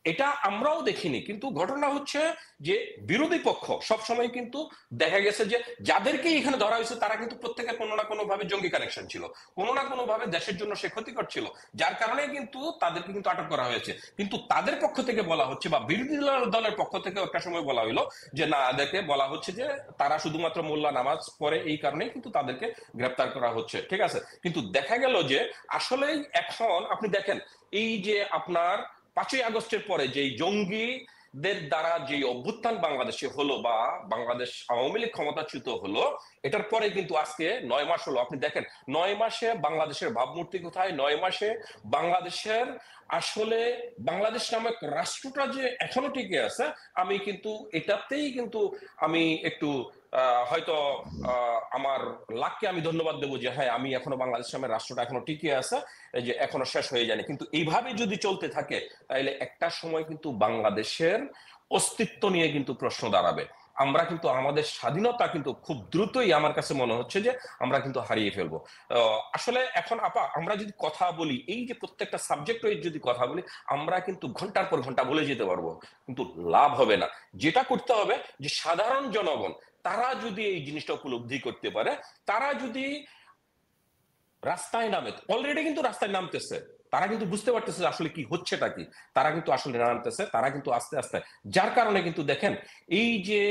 এটা আমরাও দেখিনি, কিন্তু ঘটনা হচ্ছে যে বিরোধী পক্ষ সবসময় কিন্তু দেখা গেছে যে যাদেরকে এখানে ধরা হয়েছে তারা কিন্তু প্রত্যেকের কোনো না কোনো ভাবে জঙ্গি কানেকশন ছিল, কোনো না কোনো ভাবে দেশের জন্য সে ক্ষতিকর ছিল, যার কারণে কিন্তু তাদেরকে কিন্তু আটক করা হয়েছে। কিন্তু তাদের পক্ষ থেকে বলা হচ্ছে বা বিরোধী দলের পক্ষ থেকে একটা সময় বলা হইলো যে না, এদেরকে বলা হচ্ছে যে তারা শুধুমাত্র মোল্লা নামাজ পড়ে, এই কারণেই কিন্তু তাদেরকে গ্রেপ্তার করা হচ্ছে। ঠিক আছে, কিন্তু দেখা গেল যে আসলেই এখন আপনি দেখেন এই যে আপনার 5ই আগস্টের পরে যেই জঙ্গিদের দ্বারা যে অভ্যুত্থান বাংলাদেশে হলো বা বাংলাদেশ আওয়ামী লীগ ক্ষমতাচ্যুত হলো, এটার পরে কিন্তু আজকে 9 মাস হলো। আপনি দেখেন 9 মাসে বাংলাদেশের ভাবমূর্তি কোথায়? 9 মাসে বাংলাদেশের আসলে বাংলাদেশ নামক রাষ্ট্রটা যে এখনো টিকে আছে, আমি কিন্তু এটাতেই কিন্তু আমি একটু হয়তো আমার লাককে আমি ধন্যবাদ দেবো যে হ্যাঁ, আমি এখনো বাংলাদেশ নামের রাষ্ট্রটা এখনো টিকে আছে, এই যে এখনো শেষ হয়ে যায়নি। কিন্তু এইভাবে যদি চলতে থাকে তাহলে একটা সময় কিন্তু বাংলাদেশের অস্তিত্ব নিয়ে কিন্তু প্রশ্ন দাঁড়াবে। আমরা কিন্তু আমাদের স্বাধীনতা কিন্তু খুব দ্রুতই আমার কাছে মনে হচ্ছে যে আমরা কিন্তু হারিয়ে ফেলবো। আসলে এখন আপা আমরা যদি কথা বলি, এই যে প্রত্যেকটা সাবজেক্ট ওয়াইজ যদি কথা বলি, আমরা কিন্তু ঘন্টার পর ঘন্টা বলে যেতে পারবো, কিন্তু লাভ হবে না। যেটা করতে হবে যে সাধারণ জনগণ তারা যদি এই জিনিসটা উপলব্ধি করতে পারে, তারা যদি রাস্তায় নামে, অলরেডি কিন্তু রাস্তায় নামতেছে, তারা কিন্তু বুঝতে পারতেছে আসলে কি হচ্ছেটা কি, তারা কিন্তু আসলে নামতেছে, তারা কিন্তু আস্তে আস্তে। যার কারণে কিন্তু দেখেন এই যে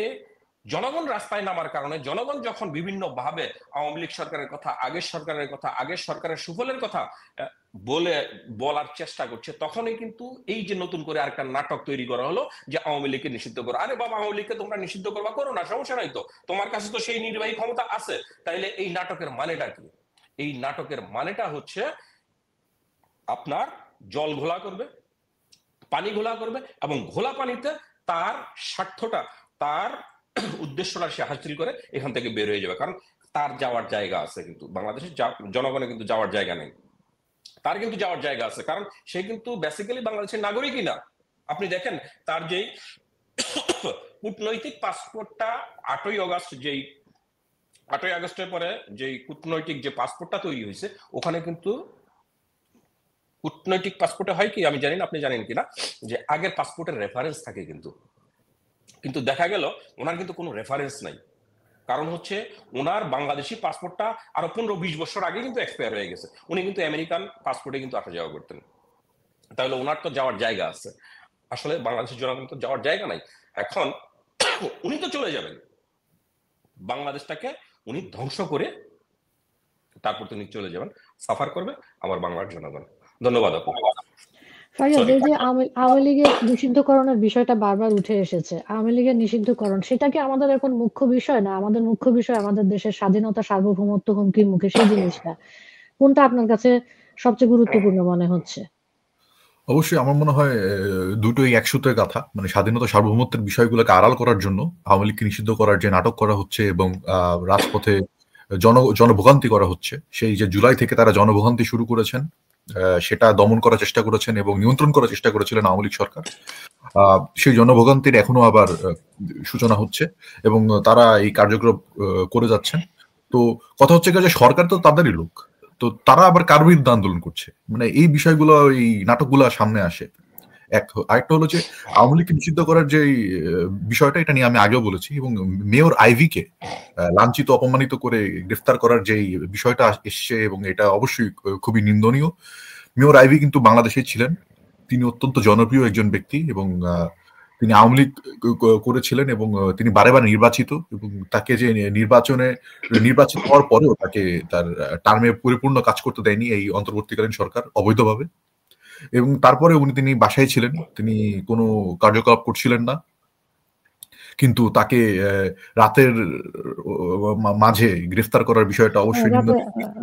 জনগণ রাস্তায় নামার কারণে, জনগণ যখন বিভিন্ন ভাবে আওয়ামী লীগ সরকারের কথা, আগের সরকারের কথা, আগের সরকারের সুফলের কথা বলার চেষ্টা করছে, তখনই কিন্তু এই যে নতুন করে আরেকটা নাটক তৈরি করা হলো যে আওয়ামী লীগকে নিষিদ্ধ করো। আরে বাবা, আওয়ামী লীগকে তোমরা নিষিদ্ধ করবা, করো না, সমস্যা নাই তো, তোমার কাছে তো সেই নির্বাহী ক্ষমতা আছে। তাইলে এই নাটকের মানেটা কি? এই নাটকের মানেটা হচ্ছে আপনার জল ঘোলা করবে, পানি ঘোলা করবে, এবং ঘোলা পানিতে তার স্বার্থটা, তার উদ্দেশ্যটা সে হাসিল করে এখান থেকে বের হয়ে যাবে। কারণ তার যাওয়ার জায়গা আছে, কিন্তু বাংলাদেশের জনগণের কিন্তু যাওয়ার জায়গা নেই। তার কিন্তু যাওয়ার জায়গা আছে, কারণ সে কিন্তু বেসিক্যালি বাংলাদেশের নাগরিকই না। আপনি দেখেন তার যেই কূটনৈতিক পাসপোর্টটা 8ই আগস্টের পরে যে কূটনৈতিক যে পাসপোর্টটা তৈরি হয়েছে, ওখানে কিন্তু কূটনৈতিক পাসপোর্টে হয় কি আমি জানি না, আপনি জানেন কিনা, যে আগের পাসপোর্টের রেফারেন্স থাকে কিন্তু, কিন্তু দেখা গেল ওনার কিন্তু কোনো রেফারেন্স নাই। কারণ হচ্ছে ওনার বাংলাদেশি পাসপোর্টটা আরো 15-20 বছর আগে কিন্তু এক্সপায়ার হয়ে গেছে। উনি কিন্তু আমেরিকান পাসপোর্টে কিন্তু আসা যাওয়া করতেন। তাহলে ওনার তো যাওয়ার জায়গা আছে, আসলে বাংলাদেশের জনগণ তো যাওয়ার জায়গা নাই। এখন উনি তো চলে যাবেন, বাংলাদেশটাকে উনি ধ্বংস করে তারপর তিনি চলে যাবেন, সাফার করবে আমার বাংলার জনগণ। ধন্যবাদ আপু। ফারিয়াদ, এই যে আওয়ামী লীগের নিষিদ্ধকরণের বিষয়টা বারবার উঠে এসেছে, আওয়ামী লীগের নিষিদ্ধকরণ সেটা কি আমাদের এখন মুখ্য বিষয় না? আমাদের মুখ্য বিষয় আমাদের দেশের স্বাধীনতা, সার্বভৌমত্ব হুমকির মুখে, সেই জিনিসটা কোনটা আপনার কাছে সবচেয়ে গুরুত্বপূর্ণ মনে হচ্ছে? অবশ্যই আমার মনে হয় দুটোই এক সূত্রে গাঁথা। মানে স্বাধীনতা সার্বভৌমত্বের বিষয়গুলোকে আড়াল করার জন্য আওয়ামী লীগকে নিষিদ্ধ করার যে নাটক করা হচ্ছে এবং রাজপথে জনভোগান্তি করা হচ্ছে, সেই যে জুলাই থেকে তারা জনভোগান্তি শুরু করেছেন, সেটা দমন করার চেষ্টা করেছেন এবং নিয়ন্ত্রণ করার চেষ্টা করেছিলেন আওয়ামী লীগ সরকার। সেই জনভোগান্তির এখনো আবার সূচনা হচ্ছে এবং তারা এই কার্যক্রম করে যাচ্ছেন। তো কথা হচ্ছে যে সরকার তো তাদেরই লোক, তো তারা আবার কার বিরুদ্ধে আন্দোলন করছে, মানে এই বিষয়গুলো, এই নাটকগুলো সামনে আসে। আরেকটা হলো যে আওয়ামী লীগকে নিষিদ্ধ করার যে বিষয়টা, এটা নিয়ে আমি আগেও বলেছি, এবং মেয়র আইভীকে লাঞ্ছিত অপমানিত করে গ্রেফতার করার যে বিষয়টা এসছে, এবং এটা অবশ্যই খুবই নিন্দনীয়। মেয়র আইভী কিন্তু বাংলাদেশে ছিলেন, তিনি অত্যন্ত জনপ্রিয় একজন ব্যক্তি এবং তিনি আওয়ামী লীগ করেছিলেন এবং তিনি বারে নির্বাচিত, এবং তাকে যে নির্বাচিত হওয়ার পরেও তাকে তার টার্মে পরিপূর্ণ কাজ করতে দেয়নি এই অন্তর্বর্তীকালীন সরকার অবৈধভাবে। এবং তারপরে তিনি বাসায় ছিলেন, তিনি কোনো কার্যকলাপ করছিলেন না, কিন্তু তাকে রাতের মাঝে গ্রেফতার করার বিষয়টা অবশ্যই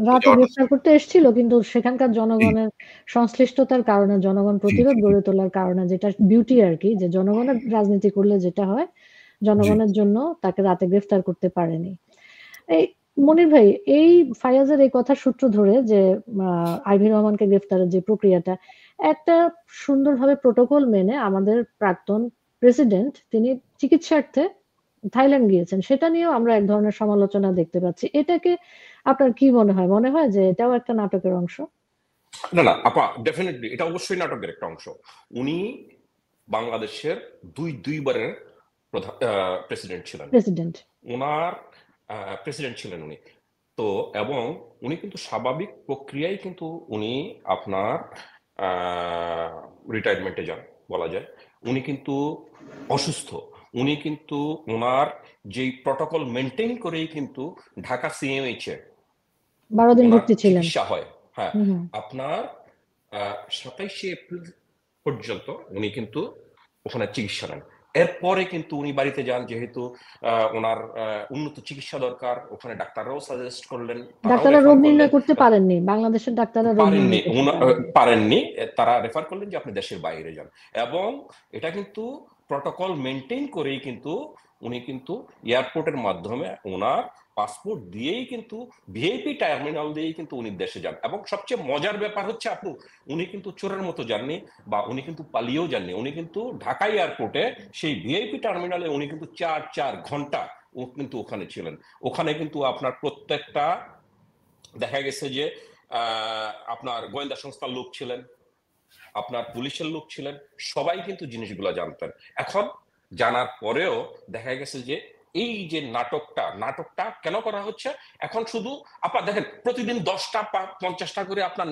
রাতে গ্রেফতার করতে এসেছিল, কিন্তু সেখানকার জনগণের সংশ্লিষ্টতার কারণে, জনগণ প্রতিরোধ গড়ে তোলার কারণে, যেটা বিউটি আর কি, যে জনগণের রাজনীতি করলে যেটা হয়, জনগণের জন্য তাকে রাতে গ্রেফতার করতে পারেনি। এই মনির ভাই, এই ফায়াজের এই কথা সূত্র ধরে যে আইভি রহমানকে গ্রেফতারের যে প্রক্রিয়াটা, একটা সুন্দরভাবে প্রোটোকল মেনে আমাদের প্রাক্তন প্রেসিডেন্ট তিনি চিকিৎসার্থে থাইল্যান্ড গিয়েছেন, সেটা নিয়েও আমরা এক ধরনের সমালোচনা দেখতে পাচ্ছি। এটাকে আপনার কি মনে হয়? মনে হয় যে এটাও একটা নাটকের অংশ? না আপা, ডেফিনেটলি এটা অবশ্যই নাটকের একটা অংশ। উনি বাংলাদেশের দুইবারের প্রেসিডেন্ট ছিলেন, ওনার প্রেসিডেন্ট ছিলেন উনি তো, এবং উনি কিন্তু স্বাভাবিক প্রক্রিয়ায় কিন্তু উনি আপনার রিটায়ারমেন্টে যান বলা যায়। উনি কিন্তু অসুস্থ, উনি কিন্তু ওনার যেই প্রটোকল মেনটেন করেই কিন্তু ঢাকা সিএমএইচ এ 12 দিন ভর্তি ছিলেন, চিকিৎসা হয়। হ্যাঁ, আপনার 27 এপ্রিল পর্যন্ত উনি কিন্তু ওখানে চিকিৎসা নেন। এরপরে কিন্তু উনি বাড়িতে যান, যেহেতু ওনার উন্নত চিকিৎসা দরকার। ওখানে ডাক্তাররাও সাজেস্ট করলেন, ডাক্তাররা রোগ নির্ণয় করতে পারেননি, বাংলাদেশের ডাক্তাররা পারেননি, তারা রেফার করলেন যে আপনি দেশের বাইরে যান। এবং এটা কিন্তু প্রটোকল মেনটেন করেই কিন্তু উনি কিন্তু এয়ারপোর্টের মাধ্যমে ওনার পাসপোর্ট দিয়েই কিন্তু ভিআইপি টার্মিনাল দিয়েই কিন্তু উনি দেশে যান। এবং সবচেয়ে মজার ব্যাপার হচ্ছে আপু, উনি কিন্তু চোরের মতো যাননি বা উনি কিন্তু পালিয়েও যাননি। উনি কিন্তু ঢাকা এয়ারপোর্টে সেই ভিআইপি টার্মিনালে উনি কিন্তু 4 ঘন্টা ও কিন্তু ওখানে ছিলেন। ওখানে কিন্তু আপনার প্রত্যেকটা দেখা গেছে যে আপনার গোয়েন্দা সংস্থার লোক ছিলেন, আপনার পুলিশের লোক ছিলেন, সবাই কিন্তু জিনিসগুলো জানতেন। এখন জানার পরেও দেখা গেছে যে এই যে নাটকটা কেন করা হচ্ছে? এখন শুধু আপনার দেখেন, প্রতিদিন 10টা 50টা করে আপনার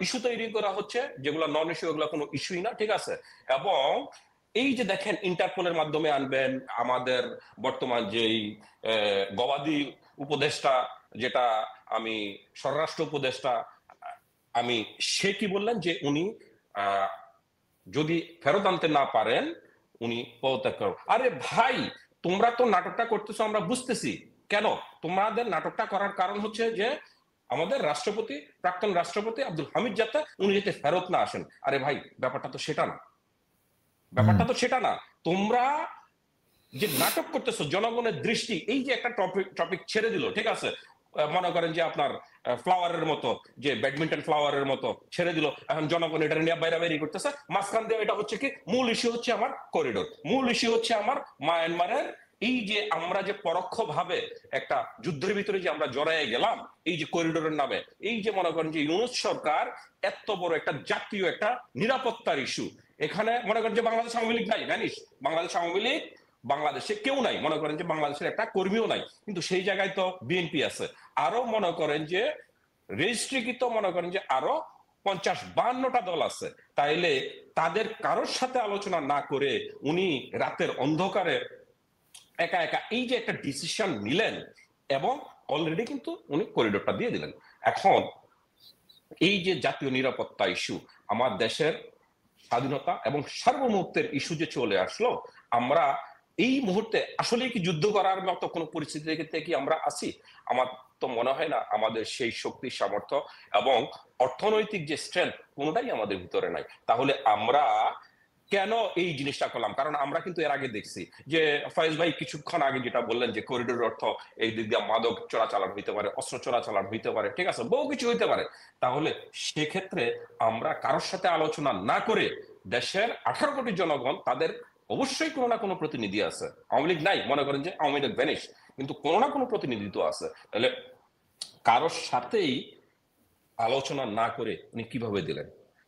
ইস্যু তৈরি করা হচ্ছে, যেগুলো নন ইস্যু, এগুলো কোনো ইস্যুই না, ঠিক আছে। এবং এই যে দেখেন, ইন্টারপোলের মাধ্যমে আনবেন, আমাদের বর্তমান যেই গবাদি উপদেষ্টা, যেটা আমি স্বরাষ্ট্র উপদেষ্টা, আমি সে কি বললেন যে উনি যদি ফেরত আনতে না পারেন উনি পদত্যাগ করো। আরে ভাই, তোমরা তো নাটকটা করতেছো, আমরা বুঝতেছি। কেন তোমাদের নাটকটা করার কারণ হচ্ছে যে আমাদের রাষ্ট্রপতি, প্রাক্তন রাষ্ট্রপতি আব্দুল হামিদ যাতে উনি যাতে ফেরত না আসেন। আরে ভাই, ব্যাপারটা তো সেটা না। তোমরা যে নাটক করতেছো, জনগণের দৃষ্টি, এই যে একটা টপিক ছেড়ে দিল, ঠিক আছে, মনে করেন যে আপনার ফ্লাওয়ারের মতো, যে ব্যাডমিন্টন ফ্লাওয়ারের মতো ছেড়ে দিল, এখন জনগণ এটা নিয়ে বাইরে করতেছে। মাঝখান দিয়ে এটা হচ্ছে কি, মূল ইস্যু হচ্ছে আমার করিডোর, মূল ইস্যু হচ্ছে আমার মায়ানমারের এই যে আমরা যে পরোক্ষভাবে একটা যুদ্ধের ভিতরে যে আমরা জড়াইয়ে গেলাম এই যে করিডোরের নামে। এই যে মনে করেন যে ইউনূস সরকার এত বড় একটা জাতীয় একটা নিরাপত্তার ইস্যু, এখানে মনে করেন যে বাংলাদেশ আওয়ামী লীগ নাই, জানিস, বাংলাদেশ আওয়ামী লীগ বাংলাদেশে কেউ নাই, মনে করেন যে বাংলাদেশের একটা কর্মীও নাই, কিন্তু সেই জায়গায় তো বিএনপি আছে। আরো মনে করেন যে রেজিস্ট্রিকৃত মনে করেন যে আরো 50-52টা দল আছে। তাইলে তাদের কারোর সাথে আলোচনা না করে উনি রাতের অন্ধকারে একা এই যে একটা ডিসিশন নিলেন, এবং অলরেডি কিন্তু উনি করিডোরটা দিয়ে দিলেন। এখন এই যে জাতীয় নিরাপত্তা ইস্যু, আমার দেশের স্বাধীনতা এবং সার্বভৌমত্বের ইস্যু যে চলে আসলো, আমরা এই মুহূর্তে আসলে কি যুদ্ধ করার মতো কোনো পরিস্থিতিতে কি আমরা আছি? আমার তো মনে হয় না আমাদের সেই শক্তি, সামর্থ্য এবং অর্থনৈতিক যে স্ট্রেংথ, কোনোটাই আমাদের ভিতরে নাই। তাহলে আমরা কেন এই জিনিসটা করলাম? কারণ আমরা কিন্তু এর আগে দেখছি যে ফয়েজ ভাই কিছুক্ষণ আগে যেটা বললেন যে করিডোর অর্থ এই দিক দিয়ে মাদক চোরাচালান হইতে পারে, অস্ত্র চোরাচালান হইতে পারে, ঠিক আছে, বহু কিছু হইতে পারে। তাহলে সেক্ষেত্রে আমরা কারোর সাথে আলোচনা না করে দেশের 18 কোটি জনগণ, তাদের অবশ্যই কোনো না কোনো প্রতিনিধি আছে। আওয়ামী লীগ নাই, মনে করেন যে আওয়ামী লীগ ভ্যানিশ, কিন্তু কোনো না কোনো প্রতিনিধিত্ব আছে। তাহলে কারোর সাথেই আলোচনা না করে উনি কিভাবে দিলেন?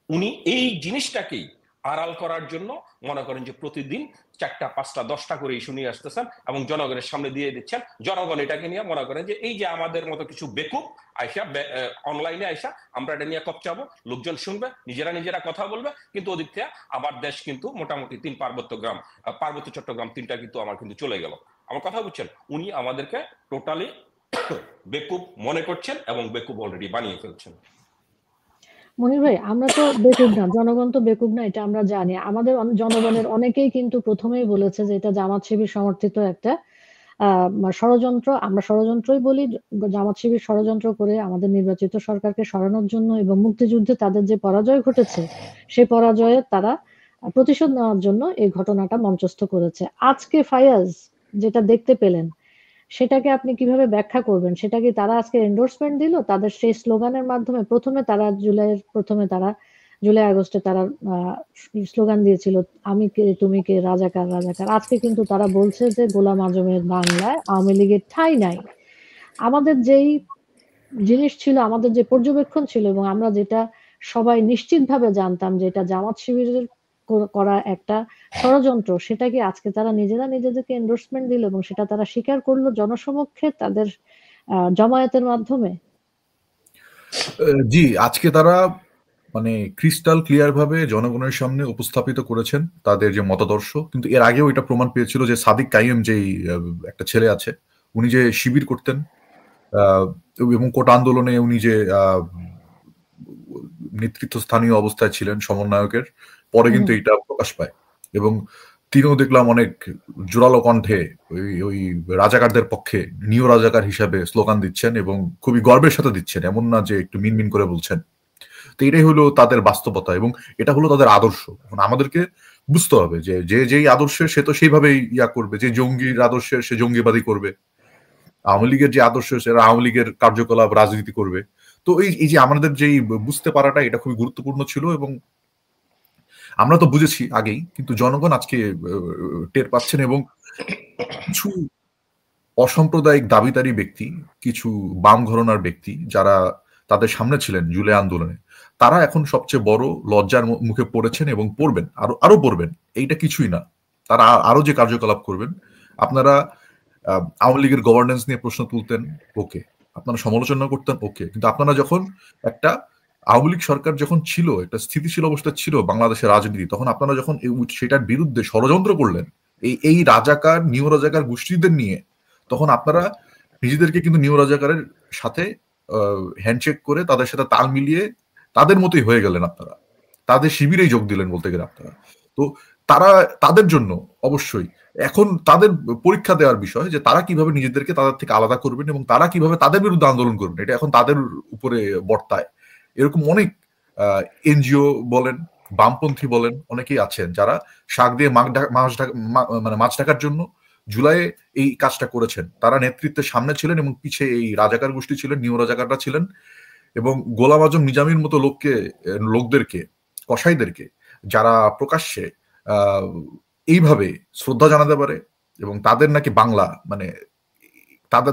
উনি এই জিনিসটাকেই আড়াল করার জন্য মনে করেন যে প্রতিদিন 4টা 5টা 10টা করে ইস্যু নিয়ে আসতেছেন এবং জনগণের সামনে দিয়ে দিচ্ছেন। জনগণ এটাকে নিয়ে মনে করেন যে এই যে আমাদের মতো কিছু বেকুব আইসা অনলাইনে আইসা আমরা এটা নিয়ে কপচাবো, লোকজন শুনবে, নিজেরা কথা বলবে, কিন্তু ওদিক থেকে আমার দেশ কিন্তু মোটামুটি 3 পার্বত্য চট্টগ্রাম 3টা কিন্তু আমার কিন্তু চলে গেল। আমার কথা বুঝছেন? উনি আমাদেরকে টোটালি বেকুব মনে করছেন এবং বেকুব অলরেডি বানিয়ে ফেলছেন। মনির ভাই, আমরা তো বেকুব না, জনগণ তো বেকুব না, এটা আমরা জানি। আমাদের জনগণের অনেকেই কিন্তু প্রথমেই বলেছে যে এটা জামাত শিবির সমর্থিত একটা ষড়যন্ত্র। আমরা ষড়যন্ত্রই বলি। জামাত শিবির ষড়যন্ত্র করে আমাদের নির্বাচিত সরকারকে সরানোর জন্য এবং মুক্তিযুদ্ধে তাদের যে পরাজয় ঘটেছে সেই পরাজয়ে তারা প্রতিশোধ নেওয়ার জন্য এই ঘটনাটা মঞ্চস্থ করেছে। আজকে ফায়াজ যেটা দেখতে পেলেন সেটাকে আপনি কিভাবে ব্যাখ্যা করবেন? সেটা কি তারা আজকে এন্ডোর্সমেন্ট দিল তাদের সেই স্লোগানের মাধ্যমে? জুলাই আগস্টে তারা স্লোগান দিয়েছিল আমি কে তুমি কে, রাজাকার রাজাকার। আজকে কিন্তু তারা বলছে যে গোলাম আজমের বাংলায় আওয়ামী লীগের ঠাঁই নাই। আমাদের যেই জিনিস ছিল, আমাদের যে পর্যবেক্ষণ ছিল এবং আমরা যেটা সবাই নিশ্চিতভাবে জানতাম যে এটা জামাত শিবিরের করা একটা ষড়যন্ত্র, সেটা কি আজকে তারা নিজেদেরকে এন্ডোর্সমেন্ট দিল এবং সেটা তারা স্বীকার করলো জনসমক্ষে তাদের জমায়েতের মাধ্যমে? জি, আজকে তারা মানে ক্রিস্টাল ক্লিয়ার ভাবে জনগণের সামনে উপস্থাপিত করেছেন তাদের যে মতাদর্শ। কিন্তু এর আগেও এটা প্রমাণ পেয়েছিল যে সাদিক কাইম যেই একটা ছেলে আছে, উনি যে শিবির করতেন এবং কোটা আন্দোলনে উনি যে নেতৃত্বস্থানীয় অবস্থায় ছিলেন সমন্বয়কের, পরে কিন্তু এটা প্রকাশ পায় এবং তিনিও দেখলাম অনেক জোরালো কণ্ঠে ওই রাজাকারদের পক্ষে নিউ রাজাকার হিসাবে স্লোগান দিচ্ছেন এবং খুবই গর্বের সাথে দিচ্ছেন, এমন না যে একটু মিনমিন করে বলছেন। তো এটাই হলো তাদের বাস্তবতা এবং এটা হলো তাদের আদর্শ। এখন আমাদেরকে বুঝতে হবে যে যেই আদর্শের সে তো সেইভাবেই ইয়া করবে, যে জঙ্গির আদর্শের সে জঙ্গিবাদী করবে, আওয়ামী লীগের যে আদর্শ সেটা আওয়ামী লীগের কার্যকলাপ রাজনীতি করবে। তো এই যে আমাদের যেই বুঝতে পারাটা এটা খুবই গুরুত্বপূর্ণ ছিল এবং আমরা তো বুঝেছি আগেই, কিন্তু জনগণ আজকে টের পাচ্ছেন এবং কিছু অসাম্প্রদায়িক দাবিদারী ব্যক্তি, কিছু বাম ঘরানার ব্যক্তি যারা তাদের সামনে ছিলেন জুলাই আন্দোলনে, তারা এখন সবচেয়ে বড় লজ্জার মুখে পড়েছেন এবং পড়বেন, আরো পড়বেন। এইটা কিছুই না, তারা আরো যে কার্যকলাপ করবেন। আপনারা আওয়ামী লীগের গভর্নেন্স নিয়ে প্রশ্ন তুলতেন, ওকে, আপনারা সমালোচনা করতেন, ওকে, কিন্তু আপনারা যখন একটা আওয়ামী লীগ সরকার যখন ছিল, একটা স্থিতিশীল অবস্থা ছিল বাংলাদেশের রাজনীতি, তখন আপনারা যখন সেটার বিরুদ্ধে ষড়যন্ত্র করলেন এই রাজাকার নিউ রাজাকার গোষ্ঠীদের নিয়ে, তখন আপনারা নিজেদেরকে কিন্তু নিউ রাজাকারের সাথে হ্যান্ডশেক করে তাদের সাথে তাল মিলিয়ে তাদের মতোই হয়ে গেলেন। আপনারা তাদের শিবিরেই যোগ দিলেন বলতে গেলে আপনারা। তো তারা তাদের জন্য অবশ্যই এখন তাদের পরীক্ষা দেওয়ার বিষয় যে তারা কিভাবে নিজেদেরকে তাদের থেকে আলাদা করবেন এবং তারা কিভাবে তাদের বিরুদ্ধে আন্দোলন করবেন, এটা এখন তাদের উপরে বর্তায়। এরকম অনেক এনজিও বলেন, বামপন্থী বলেন, অনেকেই আছেন যারা শাক দিয়ে মাছ ঢাকার জন্য জুলাইয়ে এই কাজটা করেছেন। তারা নেতৃত্বের সামনে ছিলেন এবং পিছে এই রাজাকার গোষ্ঠী ছিলেন, নিউ রাজাকাররা ছিলেন এবং গোলাম আজম নিজামীর মতো লোকদেরকে, কসাইদেরকে যারা প্রকাশ্যে এইভাবে শ্রদ্ধা জানাতে পারে এবং তাদের নাকি বাংলা মানে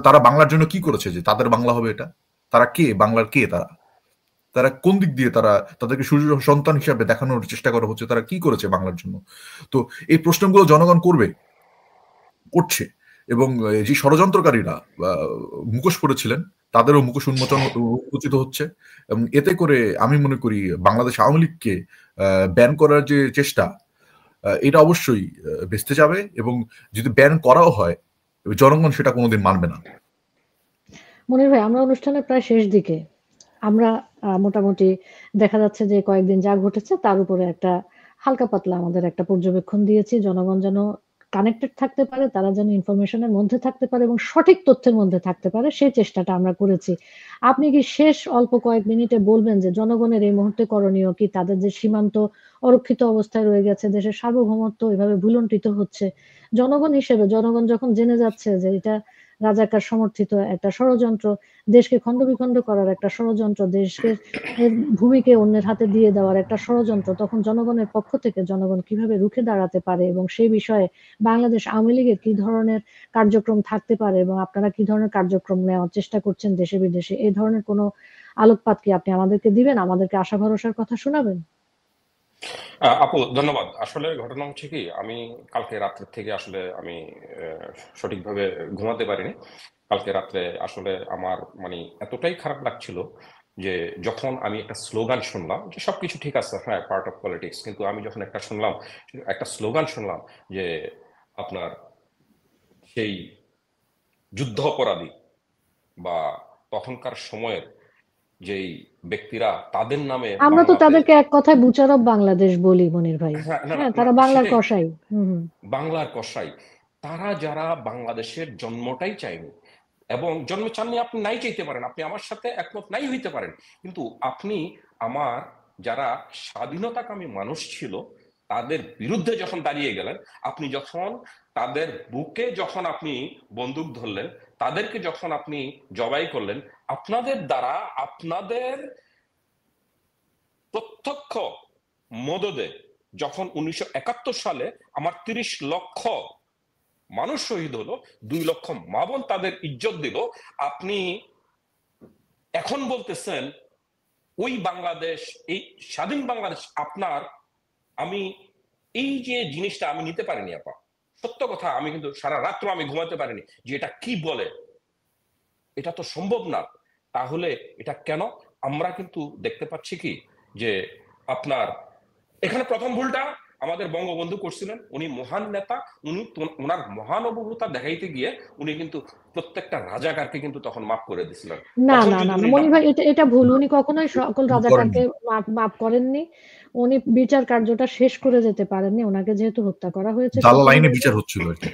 তারা বাংলার জন্য কি করেছে যে তাদের বাংলা হবে এটা? তারা কে? বাংলার কে? তারা কোন দিক দিয়ে তাদেরকে সূর্য সন্তান হিসাবে দেখানোর চেষ্টা করা হচ্ছে? তারা কি করেছে বাংলার জন্য? তো এই প্রশ্নগুলো জনগণ করছে এবং যে ষড়যন্ত্রকারীরা মুখোশ পড়েছিলেন তাদেরও মুখোশ উন্মোচিত হচ্ছে এবং এতে করে আমি মনে করি বাংলাদেশ আওয়ামী লীগকে ব্যান করার যে চেষ্টা, এটা অবশ্যই ভেস্তে যাবে এবং যদি ব্যান করাও হয় জনগণ সেটা কোনোদিন মানবে না। মনির ভাই, আমরা অনুষ্ঠানের প্রায় শেষ দিকে। আমরা মোটামুটি দেখা যাচ্ছে যে কয়েকদিন যা ঘটেছে তার উপরে একটা হালকা পাতলা আমাদের একটা পর্যবেক্ষণ দিয়েছি। জনগণ যেন কানেক্টেড থাকতে পারে, তারা যেন ইনফরমেশনের মধ্যে থাকতে পারে এবং সঠিক তথ্যের মধ্যে থাকতে পারে, সেই চেষ্টাটা আমরা করেছি। আপনি কি শেষ অল্প কয়েক মিনিটে বলবেন যে জনগণের এই মুহূর্তে করণীয় কি? তাদের যে সীমান্ত অরক্ষিত অবস্থায় রয়ে গেছে, দেশের সার্বভৌমত্ব এভাবে ভুলুণ্ঠিত হচ্ছে, জনগণ হিসেবে জনগণ যখন জেনে যাচ্ছে যে এটা রাজাকার সমর্থিত একটা ষড়যন্ত্র, দেশকে খণ্ডবিখণ্ড করার একটা ষড়যন্ত্র, দেশকে ভূমিকে অন্যের হাতে দিয়ে দেওয়ার একটা ষড়যন্ত্র, তখন জনগণের পক্ষ থেকে জনগণ কিভাবে রুখে দাঁড়াতে পারে এবং সেই বিষয়ে বাংলাদেশ আওয়ামী লীগের কি ধরনের কার্যক্রম থাকতে পারে এবং আপনারা কি ধরনের কার্যক্রম নেওয়ার চেষ্টা করছেন দেশে বিদেশে, এই ধরনের কোনো আলোকপাত কি আপনি আমাদেরকে দিবেন? আমাদেরকে আশা ভরসার কথা শোনাবেন? আপু ধন্যবাদ। আসলে ঘটনা হচ্ছে কি, আমি কালকে রাত্রে থেকে আসলে আমি সঠিকভাবে ঘুমাতে পারিনি। কালকে রাত্রে আসলে আমার মানে এতটাই খারাপ লাগছিল যে যখন আমি একটা স্লোগান শুনলাম যে সবকিছু ঠিক আছে, হ্যাঁ পার্ট অফ পলিটিক্স, কিন্তু আমি যখন একটা স্লোগান শুনলাম যে আপনার সেই যুদ্ধ অপরাধী বা তখনকার সময়ের যেই ব্যক্তিরা তাদের নামে আমরা তো বাংলাতে, তাদেরকে এক কথায় বুচার অফ বাংলাদেশ বলি মনির ভাই। হ্যাঁ না না হ্যাঁ, না তারা বাংলার সেটাই, কসাই। হুম হুম। বাংলার কসাই, তারা যারা বাংলাদেশের জন্মটাই চায়নি এবং জন্ম চাননি, আপনি নাই চাইতে পারেন, আপনি আমার সাথে একমত নাই হইতে পারেন, কিন্তু আপনি আমার যারা স্বাধীনতাকামী মানুষ ছিল তাদের বিরুদ্ধে যখন দাঁড়িয়ে গেলেন, আপনি যখন তাদের বুকে যখন আপনি বন্দুক ধরলেন, তাদেরকে যখন আপনি জবাই করলেন, আপনাদের দ্বারা আপনাদের প্রত্যক্ষ মদদে যখন 1971 সালে আমার 30 লক্ষ মানুষ শহীদ হলো, 2 লক্ষ মা বোন তাদের ইজ্জত দিল, আপনি এখন বলতেছেন ওই বাংলাদেশ, এই স্বাধীন বাংলাদেশ আপনার। আমি এই যে জিনিসটা আমি নিতে পারিনি আপা, সত্য কথা, আমি কিন্তু সারা রাত্র আমি ঘুমাতে পারিনি যে এটা কি বলে, এটা তো সম্ভব না। তাহলে এটা কেন? আমরা কিন্তু দেখতে পাচ্ছি কি যে আপনার এখানে প্রথম ভুলটা আমাদের বঙ্গবন্ধু করছিলেন, উনি মহান নেতা, উনি ওনার মহানুভবতা দেখাইতে গিয়ে উনি কিন্তু প্রত্যেকটা রাজাকারকে কিন্তু তখন মাফ করে দিছিলেন। না তখন না যদি না না উনি না, মনির ভাই, এটা এটা ভুল। উনি কখনোই সকল রাজাকারকে করেননি। মাফ করেননি। উনি বিচার কার্যটা শেষ করে যেতে পারেননি। ওনাকে যেহেতু হত্যা করা হয়েছে জ্বালা প্রথম লাইনে দিকে বিচার হচ্ছিল আর কি।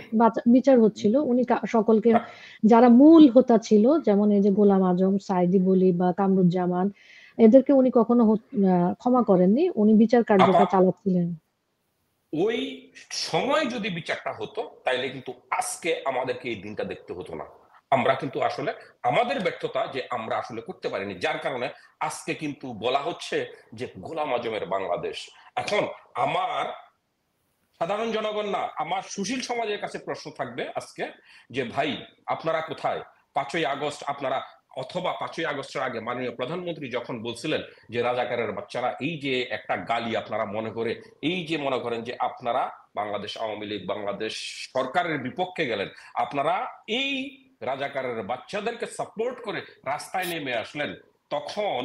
বিচার হচ্ছিল, উনি সকলকে, যারা মূল হোতা ছিল যেমন এই যে গোলাম আজম, সাইদি বলি বা কামরুজ্জামান, এদেরকে উনি কখনো ক্ষমা করেননি। উনি বিচার আপা কার্যটা চালাচ্ছিলেন। ওই সময় যদি বিচারটা হতো তাইলে কিন্তু আজকে আমাদেরকে এই দিনটা দেখতে হতো না। আমরা কিন্তু আসলে আমাদের ব্যর্থতা যে আমরা আসলে করতে পারিনি, যার কারণে আজকে কিন্তু বলা হচ্ছে যে গোলাম আজমের বাংলাদেশ। এখন আমার সাধারণ জনগণ না, আমার সুশীল সমাজের কাছে প্রশ্ন থাকবে আজকে যে ভাই আপনারা কোথায়? 5ই আগস্ট আপনারা, অথবা 5ই আগস্টের আগে মাননীয় প্রধানমন্ত্রী যখন বলছিলেন যে রাজাকারের বাচ্চারা, এই যে একটা গালি আপনারা মনে করে, এই যে মনে করেন যে আপনারা বাংলাদেশ আওয়ামী লীগ বাংলাদেশ সরকারের বিপক্ষে গেলেন, আপনারা এই রাজাকারের বাচ্চাদেরকে সাপোর্ট করে রাস্তায় নেমে আসলেন, তখন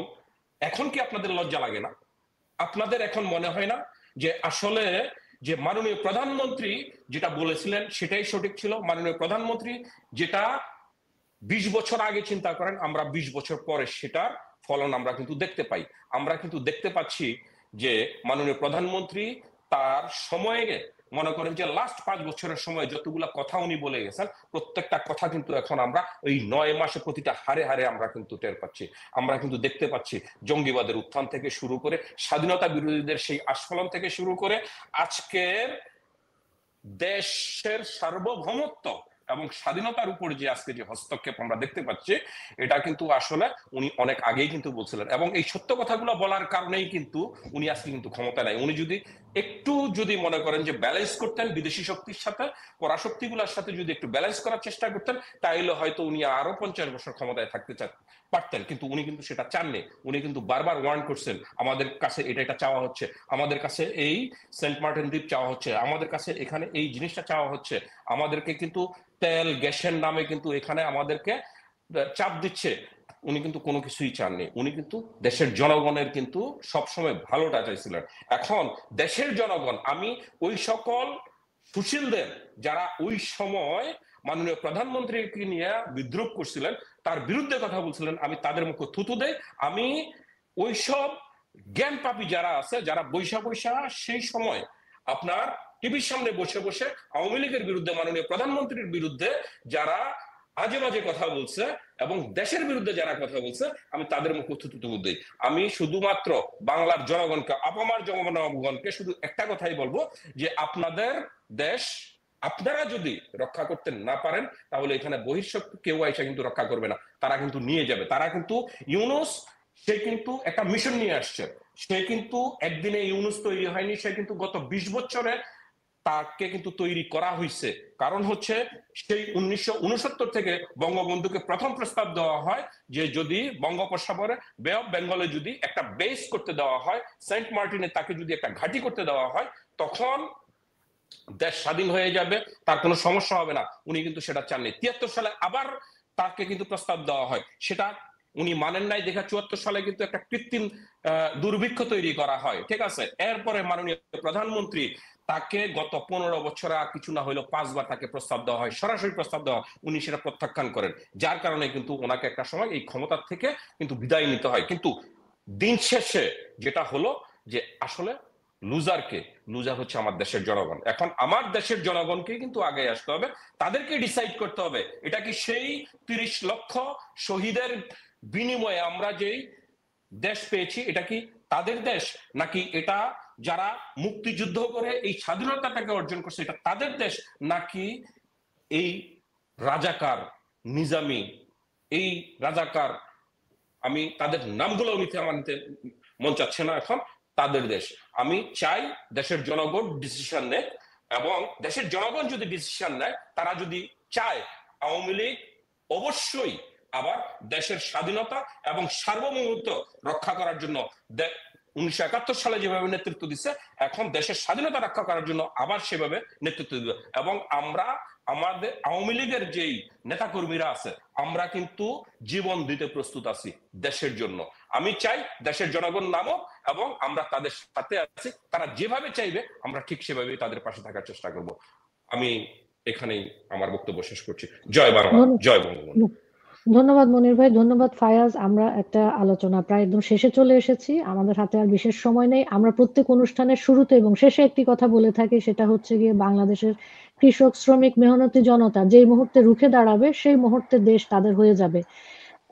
এখন কি আপনাদের লজ্জা লাগে না? আপনাদের এখন মনে হয় না যে আসলে যে মাননীয় প্রধানমন্ত্রী যেটা বলেছিলেন সেটাই সঠিক ছিল? মাননীয় প্রধানমন্ত্রী যেটা 20 বছর আগে চিন্তা করেন, আমরা 20 বছর পরে সেটার ফলন আমরা কিন্তু দেখতে পাই। আমরা কিন্তু দেখতে পাচ্ছি যে মাননীয় প্রধানমন্ত্রী তার সময়ে, মনে করেন যে লাস্ট 5 বছরের সময় যতগুলা কথা উনি বলে গেছেন, প্রত্যেকটা কথা কিন্তু এখন আমরা ওই 9 মাসে প্রতিটা হারে হারে আমরা কিন্তু টের পাচ্ছি। আমরা কিন্তু দেখতে পাচ্ছি জঙ্গিবাদের উত্থান থেকে শুরু করে, স্বাধীনতা বিরোধীদের সেই আস্ফলন থেকে শুরু করে, আজকের দেশের সার্বভৌমত্ব এবং স্বাধীনতার উপর যে আজকে যে হস্তক্ষেপ আমরা দেখতে পাচ্ছি, এটা কিন্তু আসলে উনি অনেক আগেই কিন্তু বলছিলেন, এবং এই সত্য কথাগুলো বলার কারণেই কিন্তু উনি আজকে কিন্তু ক্ষমতা নাই। উনি যদি একটু যদি মনে করেন যে ব্যালেন্স করতেন বিদেশি শক্তির সাথে, পরাশক্তিগুলোর সাথে যদি একটু ব্যালেন্স করার চেষ্টা করতেন, তাইলে হয়তো উনি আরো 50 বছর ক্ষমতায় থাকতে পারতেন, কিন্তু উনি কিন্তু সেটা চাননি। উনি কিন্তু বারবার ওয়ার্ন করছেন, আমাদের কাছে এটা এটা চাওয়া হচ্ছে, আমাদের কাছে এই সেন্ট মার্টিন দ্বীপ চাওয়া হচ্ছে, আমাদের কাছে এখানে এই জিনিসটা চাওয়া হচ্ছে, আমাদেরকে কিন্তু তেল গ্যাসের নামে কিন্তু এখানে আমাদেরকে চাপ দিচ্ছে। উনি কিন্তু কোনো কিছুই চাননি, উনি কিন্তু দেশের জনগণের কিন্তু সবসময় ভালোটা চাইছিলেন। এখন দেশের জনগণ, আমি ওই সকল সুশীলদের যারা ওই সময় মাননীয় প্রধানমন্ত্রীকে নিয়ে বিদ্রুপ করছিলেন, তার বিরুদ্ধে কথা বলছিলেন, আমি তাদের মুখে থুতু দেই। আমি ওইসব জ্ঞান পাপী যারা আছে, যারা বৈশা বৈশা সেই সময় আপনার টিভির সামনে বসে বসে আওয়ামী লীগের বিরুদ্ধে, মাননীয় প্রধানমন্ত্রীর বিরুদ্ধে যারা আজে বাজে কথা বলছে এবং দেশের বিরুদ্ধে যারা কথা বলছে, আমি তাদের মুখে থুতু দিই। আমি শুধুমাত্র বাংলার জনগণকে, আপামার জনগণকে শুধু একটা কথাই বলবো যে আপনাদের দেশ আপনারা যদি রক্ষা করতে না পারেন, তাহলে এখানে বহিঃশক্তি কেউ এসে কিন্তু রক্ষা করবে না, তারা কিন্তু নিয়ে যাবে। তারা কিন্তু ইউনূস, সে কিন্তু একটা মিশন নিয়ে আসছে, সে কিন্তু একদিনে ইউনূস তৈরি হয়নি, সে কিন্তু গত 20 বছরে তাকে কিন্তু তৈরি করা হয়েছে। কারণ হচ্ছে সেই 1969 থেকে বঙ্গবন্ধুকে প্রথম প্রস্তাব দেওয়া হয় যে যদি বঙ্গোপসাগরে বে অফ বেঙ্গলে যদি একটা বেস করতে দেওয়া হয়, সেন্ট মার্টিনে তাকে যদি একটা ঘাঁটি করতে দেওয়া হয়, তখন দেশ স্বাধীন হয়ে যাবে, তার কোনো সমস্যা হবে না। উনি কিন্তু সেটা চাননি। 73 সালে আবার তাকে কিন্তু প্রস্তাব দেওয়া হয়, সেটা উনি মানেন নাই দেখে 74 সালে কিন্তু একটা কৃত্রিম দুর্ভিক্ষ তৈরি করা হয়, ঠিক আছে। এরপরে মাননীয় প্রধানমন্ত্রী তাকে গত 15 বছরে আর কিছু না হইলো 5 বার তাকে প্রস্তাব দেওয়া হয়, সরাসরি প্রস্তাব দেওয়া, উনি সেটা প্রত্যাখ্যান করেন, যার কারণে কিন্তু ওনাকে একটা সময় এই ক্ষমতার থেকে কিন্তু বিদায় নিতে হয়। কিন্তু দিন শেষে যেটা হলো যে আসলে লুজার হচ্ছে আমার দেশের জনগণ। এখন আমার দেশের জনগণকে কিন্তু আগে আসতে হবে, তাদেরকে ডিসাইড করতে হবে এটা কি সেই 30 লক্ষ শহীদের বিনিময়ে আমরা যেই দেশ পেয়েছি এটা কি তাদের দেশ, নাকি এটা যারা মুক্তিযুদ্ধ করে এই স্বাধীনতাটাকে অর্জন করছে এটা তাদের দেশ, নাকি এই রাজাকার নিজামি, এই রাজাকার, আমি তাদের নামগুলো নিতে আমার নিতে মন চাচ্ছে না এখন, তাদের দেশ। আমি চাই দেশের জনগণ ডিসিশন নেয়, এবং দেশের জনগণ যদি ডিসিশন নেয়, তারা যদি চায় আওয়ামী লীগ অবশ্যই আবার দেশের স্বাধীনতা এবং সার্বভৌমত্ব রক্ষা করার জন্য 1971 সালে যেভাবে নেতৃত্ব দিচ্ছে, এখন দেশের স্বাধীনতা রক্ষা করার জন্য আবার সেভাবে নেতৃত্ব দিবে। এবং আমরা আমাদের আওয়ামী লীগের যেই নেতাকর্মীরা আছে, আমরা কিন্তু জীবন দিতে প্রস্তুত আছি দেশের জন্য। আমি চাই দেশের জনগণ নামক, এবং আমরা তাদের সাথে আছি, তারা যেভাবে চাইবে আমরা ঠিক সেভাবে তাদের পাশে থাকার চেষ্টা করব। আমি এখানেই আমার বক্তব্য শেষ করছি। জয় বাংলা, জয় বঙ্গবন্ধু। ধন্যবাদ মনির ভাই, ধন্যবাদ ফায়াজ। আমরা একটা আলোচনা প্রায় একদম শেষে চলে এসেছি, আমাদের হাতে আর বিশেষ সময় নেই। আমরা প্রত্যেক অনুষ্ঠানের শুরুতে এবং শেষে একটি কথা বলে থাকি, সেটা হচ্ছে গিয়ে বাংলাদেশের কৃষক, শ্রমিক, মেহনতি জনতা যেই মুহূর্তে রুখে দাঁড়াবে সেই মুহূর্তে দেশ তাদের হয়ে যাবে।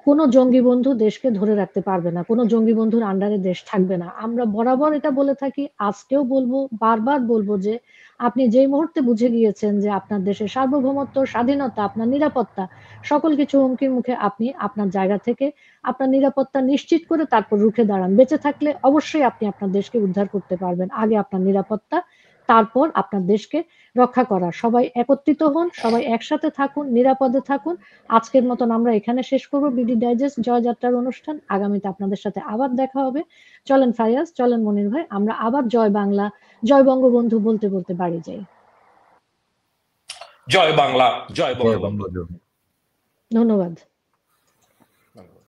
কোনো জঙ্গি বন্ধু দেশকে ধরে রাখতে পারবে না, কোনো জঙ্গি বন্ধুর আন্ডারে দেশ থাকবে না। আমরা বরাবর এটা বলে থাকি, আজকেও বলবো, বারবার বলবো যে আপনি যেই মুহূর্তে বুঝে গিয়েছেন যে আপনার দেশের সার্বভৌমত্ব, স্বাধীনতা, আপনার নিরাপত্তা সকল কিছু হুমকির মুখে, আপনি আপনার জায়গা থেকে আপনার নিরাপত্তা নিশ্চিত করে তারপর রুখে দাঁড়ান। বেঁচে থাকলে অবশ্যই আপনি আপনার দেশকে উদ্ধার করতে পারবেন। আগে আপনার নিরাপত্তা, তারপর আপনার দেশকে রক্ষা করা। সবাই একত্রিত হন, সবাই একসাথে থাকুন, নিরাপদে থাকুন। আজকের মতন আমরা এখানে শেষ করব বিডি ডাইজেস্ট জয়যাত্রার অনুষ্ঠান। আগামীতে আপনাদের সাথে আবার দেখা হবে। চলেন ফায়াজ, চলেন মনির ভাই, আমরা আবার জয় বাংলা, জয় বঙ্গবন্ধু বলতে বলতে বাড়ি যাই। জয় বাংলা, জয় বঙ্গবন্ধু। ধন্যবাদ।